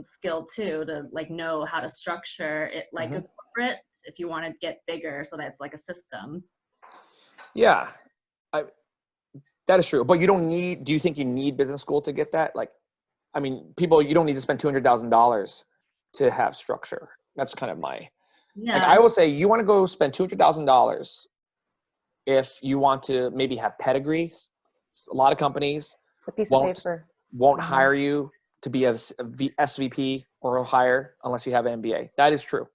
Speaker 3: skill too, to like know how to structure it like a corporate if you want to get bigger, so that it's like a system.
Speaker 4: Yeah, that is true. But do you think you need business school to get that? Like, I mean, you don't need to spend $200,000 to have structure. That's kind of like, I will say, you want to go spend $200,000 if you want to maybe have pedigree. A lot of companies won't hire you to be a SVP or higher unless you have an MBA. That is true.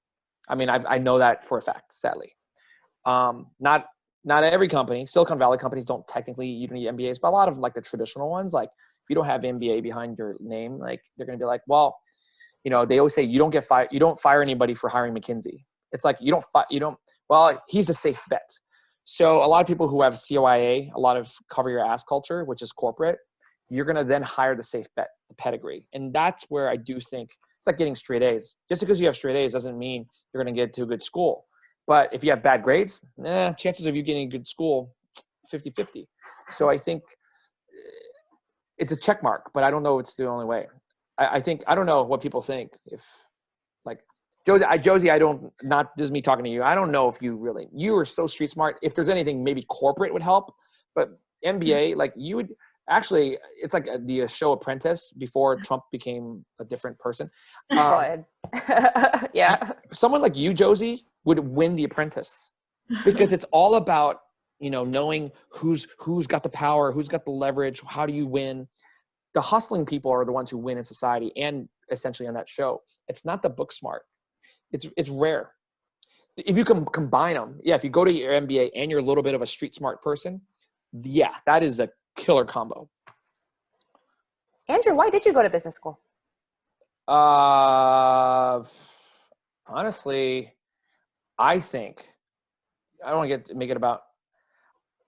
Speaker 4: I mean, I know that for a fact, sadly. Not every company. Silicon Valley companies you don't need MBAs, but a lot of like the traditional ones, like if you don't have MBA behind your name, like they're going to be like, well, you know, they always say you don't fire anybody for hiring McKinsey. It's like, well, he's a safe bet. So a lot of people who have COIA, a lot of cover your ass culture, which is corporate, you're going to then hire the safe bet, the pedigree. And that's where I do think it's like getting straight A's. Just because you have straight A's doesn't mean you're going to get to a good school. But if you have bad grades, chances of you getting a good school, 50-50. So I think it's a check mark, but I don't know it's the only way. I don't know what people think. If like Josie, this is me talking to you. I don't know if you are so street smart. If there's anything, maybe corporate would help, but MBA, like you would actually, it's like the show Apprentice before Trump became a different person.
Speaker 2: Yeah.
Speaker 4: Someone like you, Josie, would win The Apprentice, because it's all about, you know, knowing who's got the power, who's got the leverage, how do you win. The hustling people are the ones who win in society, and essentially on that show. It's not the book smart. It's rare. If you can combine them, if you go to your MBA and you're a little bit of a street smart person, that is a killer combo.
Speaker 2: Andrew, why did you go to business school?
Speaker 4: Honestly, I think, I don't want to make it about,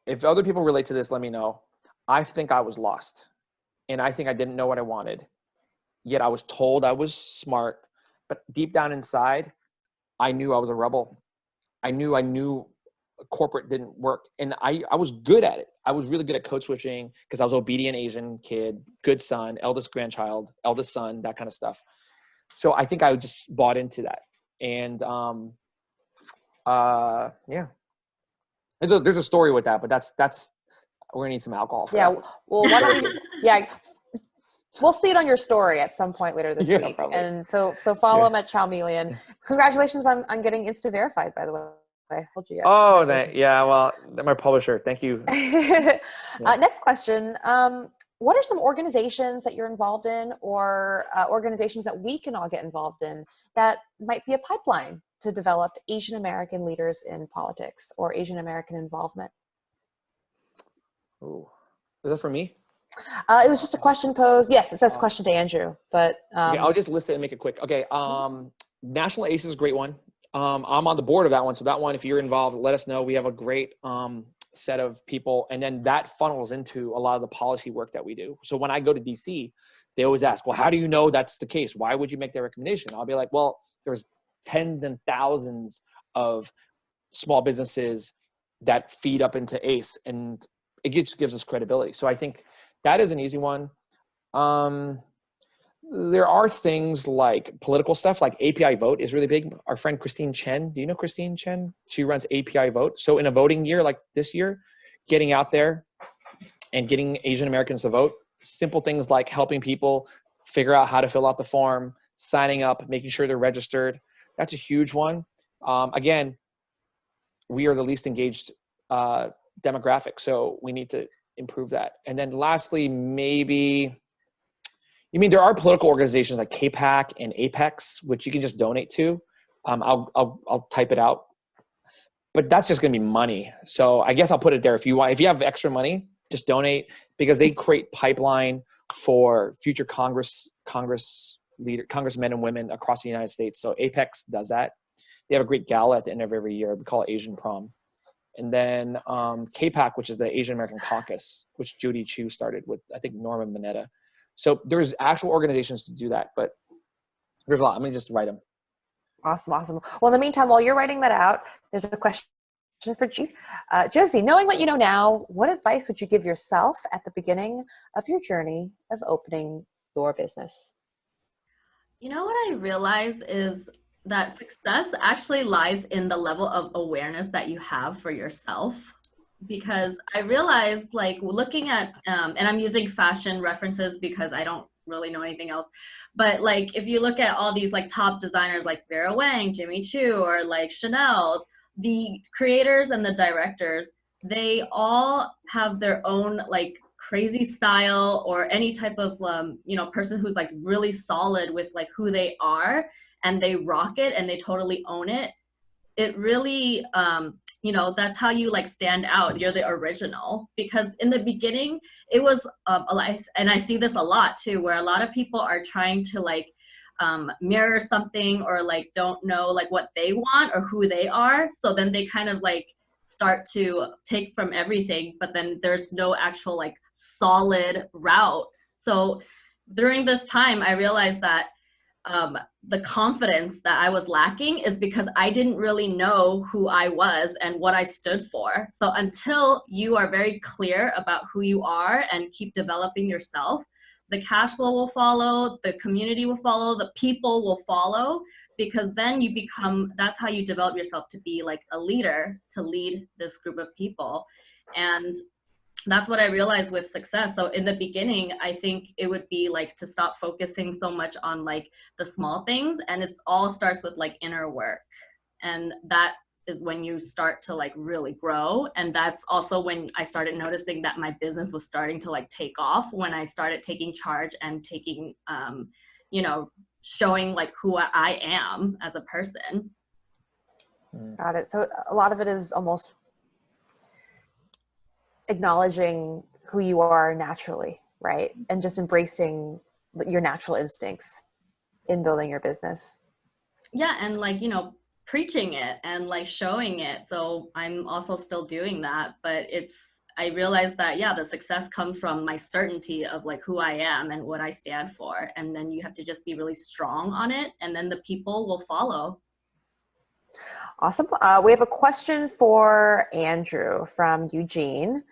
Speaker 4: if other people relate to this, let me know. I think I was lost, and I think I didn't know what I wanted, yet I was told I was smart, but deep down inside, I knew I was a rebel. I knew corporate didn't work, and I was good at it. I was really good at code switching because I was obedient Asian kid, good son, eldest grandchild, eldest son, that kind of stuff. So I think I just bought into that. And there's a story with that, but that's we're gonna need some alcohol for that.
Speaker 2: Well, why don't we, we'll see it on your story at some point later this week. Probably. And so follow him at Chaumillion. Congratulations on getting Insta verified, by the way. I told you.
Speaker 4: Oh, well, my publisher. Thank you.
Speaker 2: Next question. What are some organizations that you're involved in, or organizations that we can all get involved in that might be a pipeline to develop Asian American leaders in politics or Asian American involvement?
Speaker 4: Oh, is that for me?
Speaker 2: It was just a question posed. Yes, it says question to Andrew, but
Speaker 4: okay, I'll just list it and make it quick. Okay, National ACE is a great one. I'm on the board of that one, so that one, if you're involved, let us know. We have a great set of people, and then that funnels into a lot of the policy work that we do. So when I go to DC, they always ask, well, how do you know that's the case? Why would you make that recommendation? I'll be like, well, there's tens and thousands of small businesses that feed up into ACE, and it just gives us credibility. So I think that is an easy one. There are things like political stuff, like API Vote is really big. Our friend Christine Chen, do you know Christine Chen? She runs API Vote. So in a voting year like this year, getting out there and getting Asian Americans to vote, simple things like helping people figure out how to fill out the form, signing up, making sure they're registered. That's a huge one. Again, we are the least engaged demographic, so we need to improve that. And then lastly, maybe, you mean there are political organizations like KPAC and Apex, which you can just donate to. I'll type it out, but that's just going to be money. So I guess I'll put it there. If you have extra money, just donate, because they create pipeline for future congressmen and women across the United States. So Apex does that. They have a great gala at the end of every year. We call it Asian Prom. And then KPAC, which is the Asian American Caucus, which Josie Tiffany Li started with, I think, Norman Mineta. So there's actual organizations to do that, but there's a lot. I'm going to just write them.
Speaker 2: Awesome. Well, in the meantime, while you're writing that out, there's a question for Josie. Josie, knowing what you know now, what advice would you give yourself at the beginning of your journey of opening your business?
Speaker 3: You know what I realized is that success actually lies in the level of awareness that you have for yourself. Because I realized, like, looking at, and I'm using fashion references because I don't really know anything else, but like, if you look at all these like top designers like Vera Wang, Jimmy Choo, or like Chanel, the creators and the directors, they all have their own like crazy style, or any type of, person who's like really solid with like who they are, and they rock it and they totally own it. It really, that's how you like stand out. You're the original. Because in the beginning, it was, and I see this a lot too, where a lot of people are trying to like mirror something, or like don't know like what they want or who they are. So then they kind of like start to take from everything, but then there's no actual like solid route. So during this time, I realized that the confidence that I was lacking is because I didn't really know who I was and what I stood for. So until you are very clear about who you are and keep developing yourself, the cash flow will follow, the community will follow, the people will follow, because then you become, that's how you develop yourself to be like a leader, to lead this group of people. And that's what I realized with success. So in the beginning, I think it would be like to stop focusing so much on like the small things, and it's all starts with like inner work. And that is when you start to like really grow. And that's also when I started noticing that my business was starting to like take off, when I started taking charge and taking, showing like who I am as a person.
Speaker 2: Got it. So a lot of it is almost acknowledging who you are naturally, right? And just embracing your natural instincts in building your business.
Speaker 3: Yeah. And like, preaching it and like showing it. So I'm also still doing that, but I realized that, the success comes from my certainty of like who I am and what I stand for. And then you have to just be really strong on it, and then the people will follow.
Speaker 2: Awesome. We have a question for Andrew from Eugene.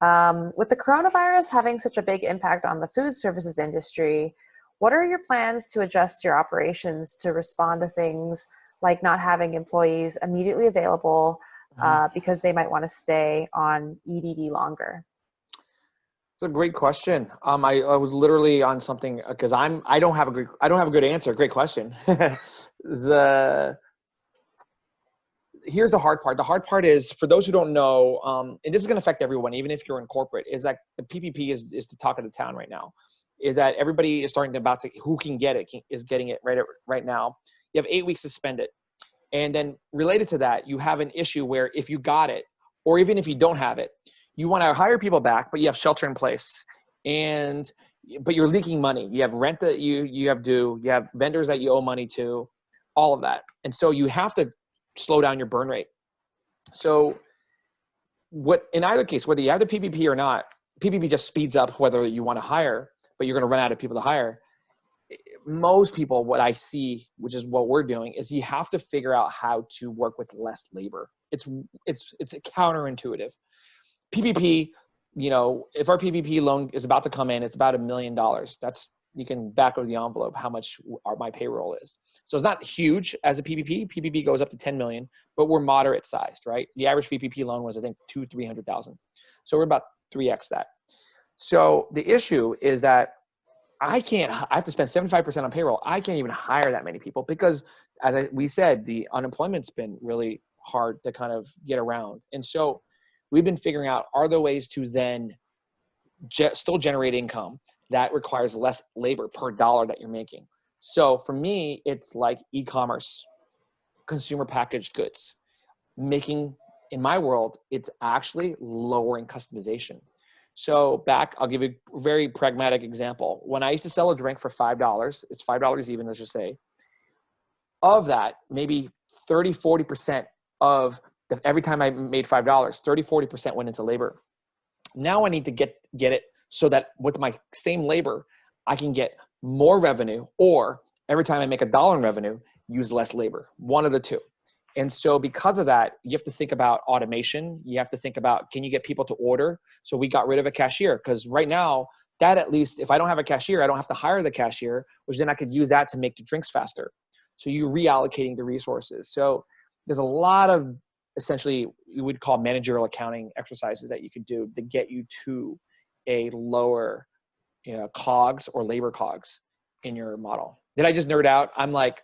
Speaker 2: With the coronavirus having such a big impact on the food services industry, what are your plans to adjust your operations to respond to things like not having employees immediately available because they might want to stay on EDD longer?
Speaker 4: It's a great question. I was literally on something because I don't have a good answer. Great question. Here's the hard part. The hard part is, for those who don't know, and this is going to affect everyone, even if you're in corporate, is that the PPP is the talk of the town right now. Is that everybody is starting to who can get it is getting it right now. You have 8 weeks to spend it. And then related to that, you have an issue where if you got it, or even if you don't have it, you want to hire people back, but you have shelter in place, but you're leaking money. You have rent that you have due, you have vendors that you owe money to, all of that. And so you have to slow down your burn rate. So what in either case, whether you have the PPP or not, PPP just speeds up whether you want to hire, but you're going to run out of people to hire. Most people, what I see, which is what we're doing, is you have to figure out how to work with less labor. It's counterintuitive. PPP, if our PPP loan is about to come in, it's about $1 million. You can back over the envelope how much my payroll is. So it's not huge as a PPP. PPP goes up to 10 million, but we're moderate sized, right? The average PPP loan was, I think, 200,000-300,000. So we're about 3x that. So the issue is that I have to spend 75% on payroll. I can't even hire that many people because, as we said, the unemployment's been really hard to kind of get around. And so we've been figuring out, are there ways to then still generate income that requires less labor per dollar that you're making? So for me, it's like e-commerce, consumer packaged goods. In my world, it's actually lowering customization. So I'll give you a very pragmatic example. When I used to sell a drink for $5, it's $5 even, let's just say. Of that, maybe 30-40% of every time I made $5, 30-40% went into labor. Now I need to get it so that with my same labor, I can get more revenue, or every time I make $1 in revenue, use less labor. One of the two. And so because of that, you have to think about automation. You have to think about, can you get people to order? So we got rid of a cashier, because right now, that at least, if I don't have a cashier, I don't have to hire the cashier, which then I could use that to make the drinks faster. So you're reallocating the resources. So there's a lot of, essentially, you would call managerial accounting exercises that you could do to get you to a lower COGS or labor COGS in your model. Did I just nerd out? I'm like,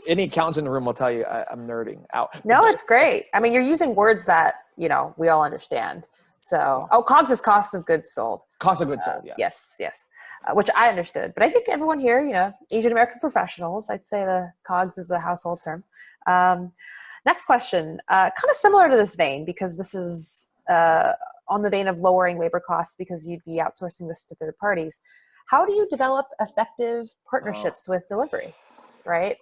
Speaker 4: any accountants in the room will tell you I'm nerding out.
Speaker 2: No, it's great. I mean, you're using words that, we all understand. So, COGS is cost of goods sold.
Speaker 4: Cost of goods sold, yeah.
Speaker 2: Yes. Which I understood. But I think everyone here, Asian American professionals, I'd say the COGS is a household term. Next question, kind of similar to this vein, because this is on the vein of lowering labor costs because you'd be outsourcing this to third parties. How do you develop effective partnerships with delivery, right?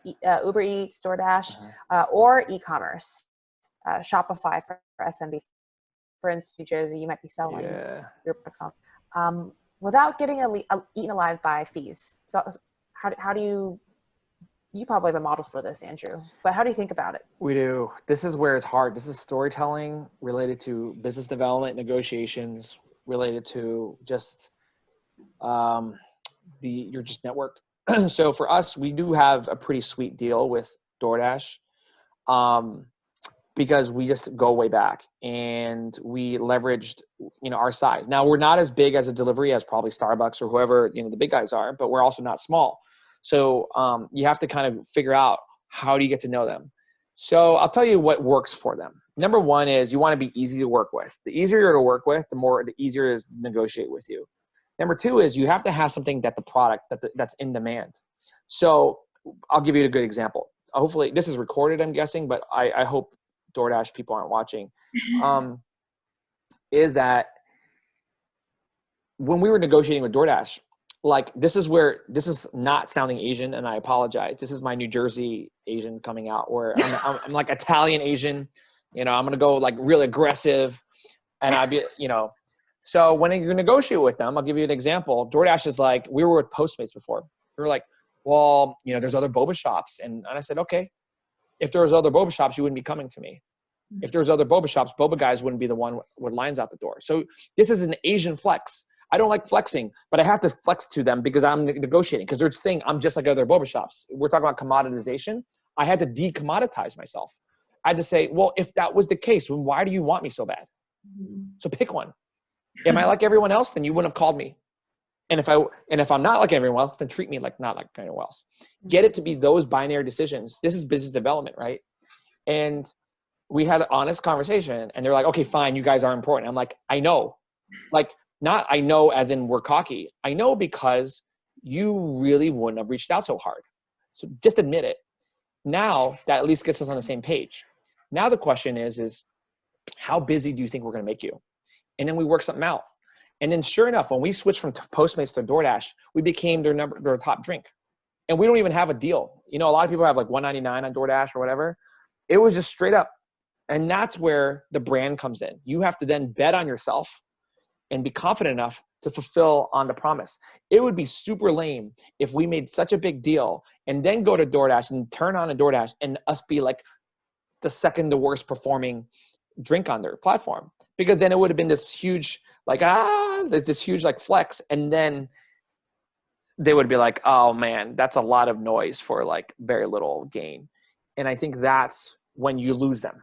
Speaker 2: Uber Eats, DoorDash, or e-commerce, Shopify for SMB. For instance, Josie, you might be selling your products on without getting eaten alive by fees. So how do you probably have a model for this, Andrew, but how do you think about it?
Speaker 4: We do. This is where it's hard. This is storytelling related to business development, negotiations, related to just your just network. So for us, we do have a pretty sweet deal with DoorDash because we just go way back and we leveraged, our size. Now we're not as big as a delivery as probably Starbucks or whoever, the big guys are, but we're also not small. So you have to kind of figure out, how do you get to know them? So I'll tell you what works for them. Number one is you want to be easy to work with. The easier you're to work with, the easier it is to negotiate with you. Number two is you have to have something that the product that's in demand. So I'll give you a good example. Hopefully this is recorded, I'm guessing, but I hope DoorDash people aren't watching. Is that when we were negotiating with DoorDash, this is not sounding Asian, and I apologize. This is my New Jersey Asian coming out, where I'm like Italian Asian. I'm gonna go like really aggressive, and I'd be, So when you negotiate with them, I'll give you an example. DoorDash is like, we were with Postmates before. We were like, well, there's other boba shops, and I said, okay, if there was other boba shops, you wouldn't be coming to me. If there was other boba shops, Boba Guys wouldn't be the one with lines out the door. So this is an Asian flex. I don't like flexing, but I have to flex to them because I'm negotiating, because they're saying I'm just like other boba shops. We're talking about commoditization. I had to decommoditize myself. I had to say, well, if that was the case, then why do you want me so bad? So pick one. Am I like everyone else? Then you wouldn't have called me. And if I'm not like everyone else, then treat me like not like anyone else. Get it to be those binary decisions. This is business development, right? And we had an honest conversation, and they're like, okay, fine, you guys are important. I'm like, I know. Not I know as in we're cocky. I know because you really wouldn't have reached out so hard. So just admit it. Now that at least gets us on the same page. Now the question is how busy do you think we're going to make you? And then we work something out. And then sure enough, when we switched from Postmates to DoorDash, we became their top drink. And we don't even have a deal. A lot of people have like $1.99 on DoorDash or whatever. It was just straight up, And that's where the brand comes in. You have to then bet on yourself and be confident enough to fulfill on the promise. It would be super lame if we made such a big deal and then go to DoorDash and turn on a DoorDash and us be like the second to worst performing drink on their platform, because then it would have been this huge, like, there's this huge like flex. And then they would be like, oh man, that's a lot of noise for like very little gain. And I think that's when you lose them.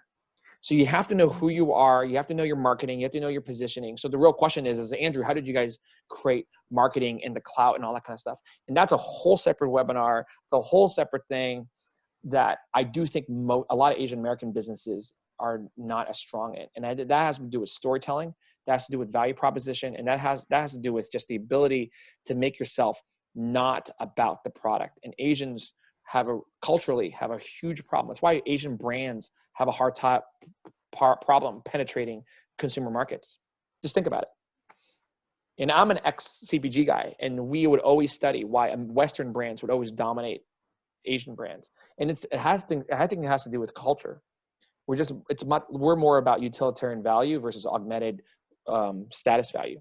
Speaker 4: So you have to know who you are. You have to know your marketing. You have to know your positioning. So the real question is Andrew, how did you guys create marketing in the cloud and all that kind of stuff? And that's a whole separate webinar. It's a whole separate thing that I do think a lot of Asian American businesses are not as strong in. And that has to do with storytelling. That has to do with value proposition. And that has to do with just the ability to make yourself not about the product. And Asians culturally have a huge problem. That's why Asian brands have a hard problem penetrating consumer markets. Just think about it. And I'm an ex-CPG guy, and we would always study why Western brands would always dominate Asian brands. And I think it has to do with culture. We're more about utilitarian value versus augmented status value.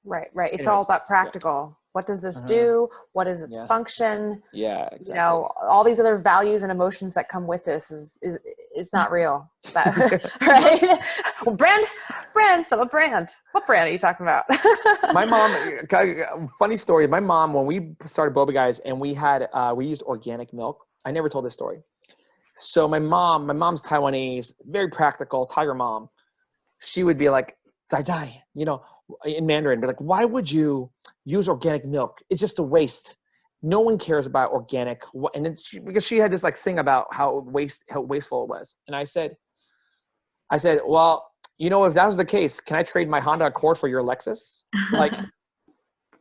Speaker 2: Right. It's all about practical. Yeah. What does this do? What is its function?
Speaker 4: Yeah, exactly.
Speaker 2: You know, all these other values and emotions that come with this is not real. Right? Well, brand. So a brand. What brand are you talking about?
Speaker 4: My mom, funny story. My mom, when we started Boba Guys and we used organic milk. I never told this story. So my mom's Taiwanese, very practical, tiger mom. She would be like, Zai Dai, in Mandarin, be like, why would you use organic milk? It's just a waste. No one cares about organic. And then because she had this like thing about how wasteful it was. And I said, well, if that was the case, can I trade my Honda Accord for your Lexus? Like,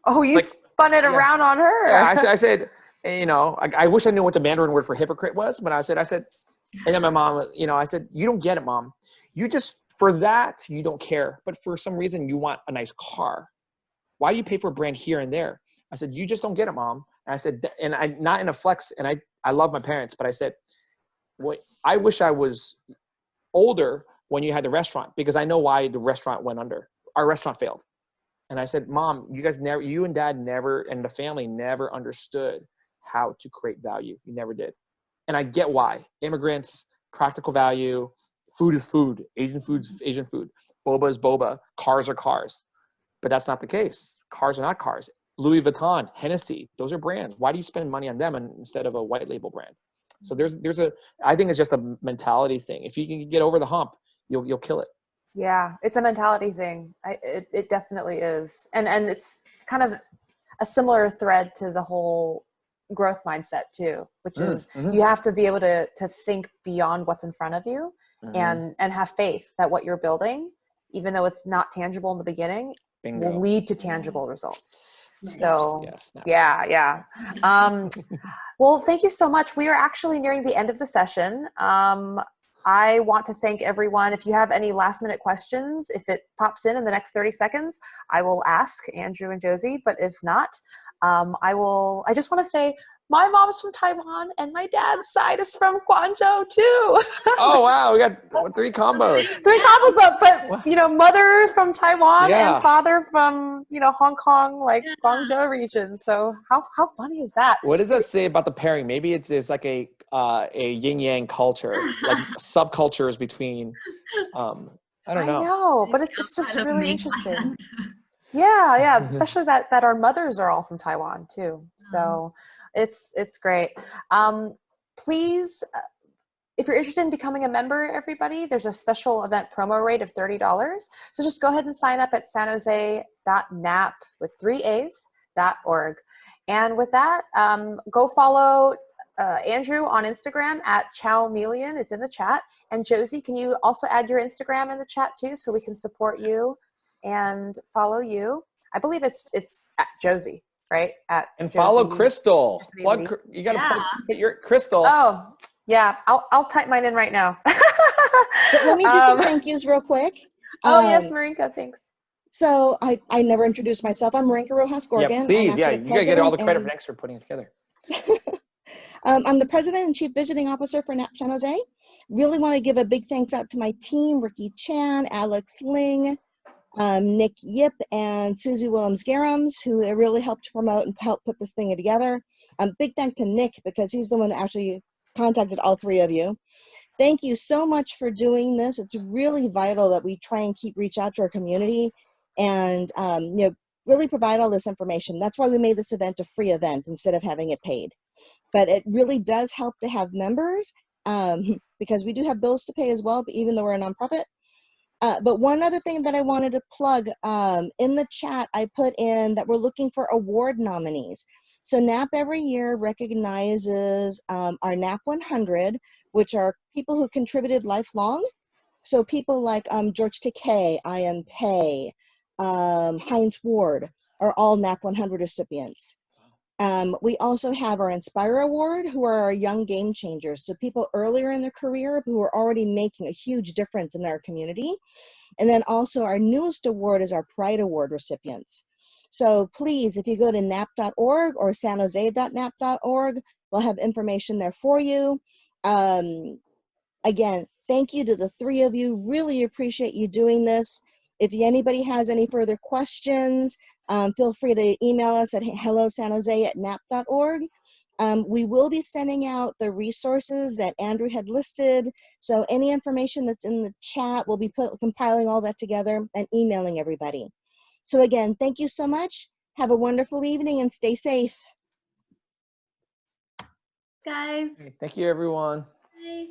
Speaker 2: oh, you spun it around on her.
Speaker 4: Yeah, I said, I wish I knew what the Mandarin word for hypocrite was, but I said, and then my mom, I said, you don't get it, Mom. For that, you don't care. But for some reason, you want a nice car. Why do you pay for a brand here and there? I said, you just don't get it, Mom. And I said, and I not in a flex, and I love my parents, but I said, I wish I was older when you had the restaurant, because I know why the restaurant went under. Our restaurant failed. And I said, Mom, you and Dad never, and the family never understood how to create value. You never did. And I get why. Immigrants, practical value, food is food. Asian food's Asian food. Boba is boba. Cars are cars. But that's not the case. Cars are not cars. Louis Vuitton, Hennessy, those are brands. Why do you spend money on them instead of a white label brand? So I think it's just a mentality thing. If you can get over the hump, you'll kill it.
Speaker 2: Yeah, it's a mentality thing. It definitely is. And it's kind of a similar thread to the whole growth mindset too, which is you have to be able to think beyond what's in front of you. And have faith that what you're building, even though it's not tangible in the beginning, will lead to tangible results. So yeah. Well, thank you so much. We are actually nearing the end of the session. I want to thank everyone. If you have any last minute questions, if it pops in the next 30 seconds, I will ask Andrew and Josie. But if not, I just want to say, my mom's from Taiwan and my dad's side is from Guangzhou too.
Speaker 4: Oh, wow. We got 3 combos.
Speaker 2: 3 combos, but mother from Taiwan and father from, Hong Kong, like Guangzhou region. So how funny is that?
Speaker 4: What does that say about the pairing? Maybe it's like a yin yang culture, like subcultures between, I don't know.
Speaker 2: I know, but it's just really interesting. Yeah. Especially that our mothers are all from Taiwan too. So it's great. Please, if you're interested in becoming a member, everybody, there's a special event promo rate of $30. So just go ahead and sign up at sanjose.nap with 3 A's.org. And with that, go follow Andrew on Instagram at Chaumelian. It's in the chat. And Josie, can you also add your Instagram in the chat too, so we can support you and follow you? I believe it's at Josie. Right?
Speaker 4: And follow Crystal. You got to put your Crystal.
Speaker 2: Oh, yeah. I'll type mine in right now.
Speaker 1: Let me do some thank yous real quick.
Speaker 2: Yes, Marinka, thanks.
Speaker 1: So I never introduced myself. I'm Marinka Rojas Gorgan.
Speaker 4: Yeah, please. Yeah, you got to get all the credit for putting it together.
Speaker 1: I'm the president and chief visiting officer for NAP San Jose. Really want to give a big thanks out to my team, Ricky Chan, Alex Ling, Nick Yip, and Susie Willems-Garams, who really helped promote and help put this thing together. Big thanks to Nick, because he's the one that actually contacted all three of you. Thank you so much for doing this. It's really vital that we try and reach out to our community and really provide all this information. That's why we made this event a free event instead of having it paid. But it really does help to have members, because we do have bills to pay as well, even though we're a nonprofit. But one other thing that I wanted to plug, in the chat, I put in that we're looking for award nominees. So NAP every year recognizes our NAP 100, which are people who contributed lifelong. So people like George Takei, I.M. Pei, Heinz Ward are all NAP 100 recipients. We also have our Inspire Award, who are our young game changers. So people earlier in their career who are already making a huge difference in their community. And then also our newest award is our Pride Award recipients. So please, if you go to nap.org or sanjose.nap.org, we'll have information there for you. Again, thank you to the three of you. Really appreciate you doing this. If anybody has any further questions, feel free to email us at hellosanjose@nap.org. We will be sending out the resources that Andrew had listed. So any information that's in the chat, we'll be compiling all that together and emailing everybody. So again, thank you so much. Have a wonderful evening and stay safe.
Speaker 3: Guys.
Speaker 4: Thank you, everyone.
Speaker 3: Bye.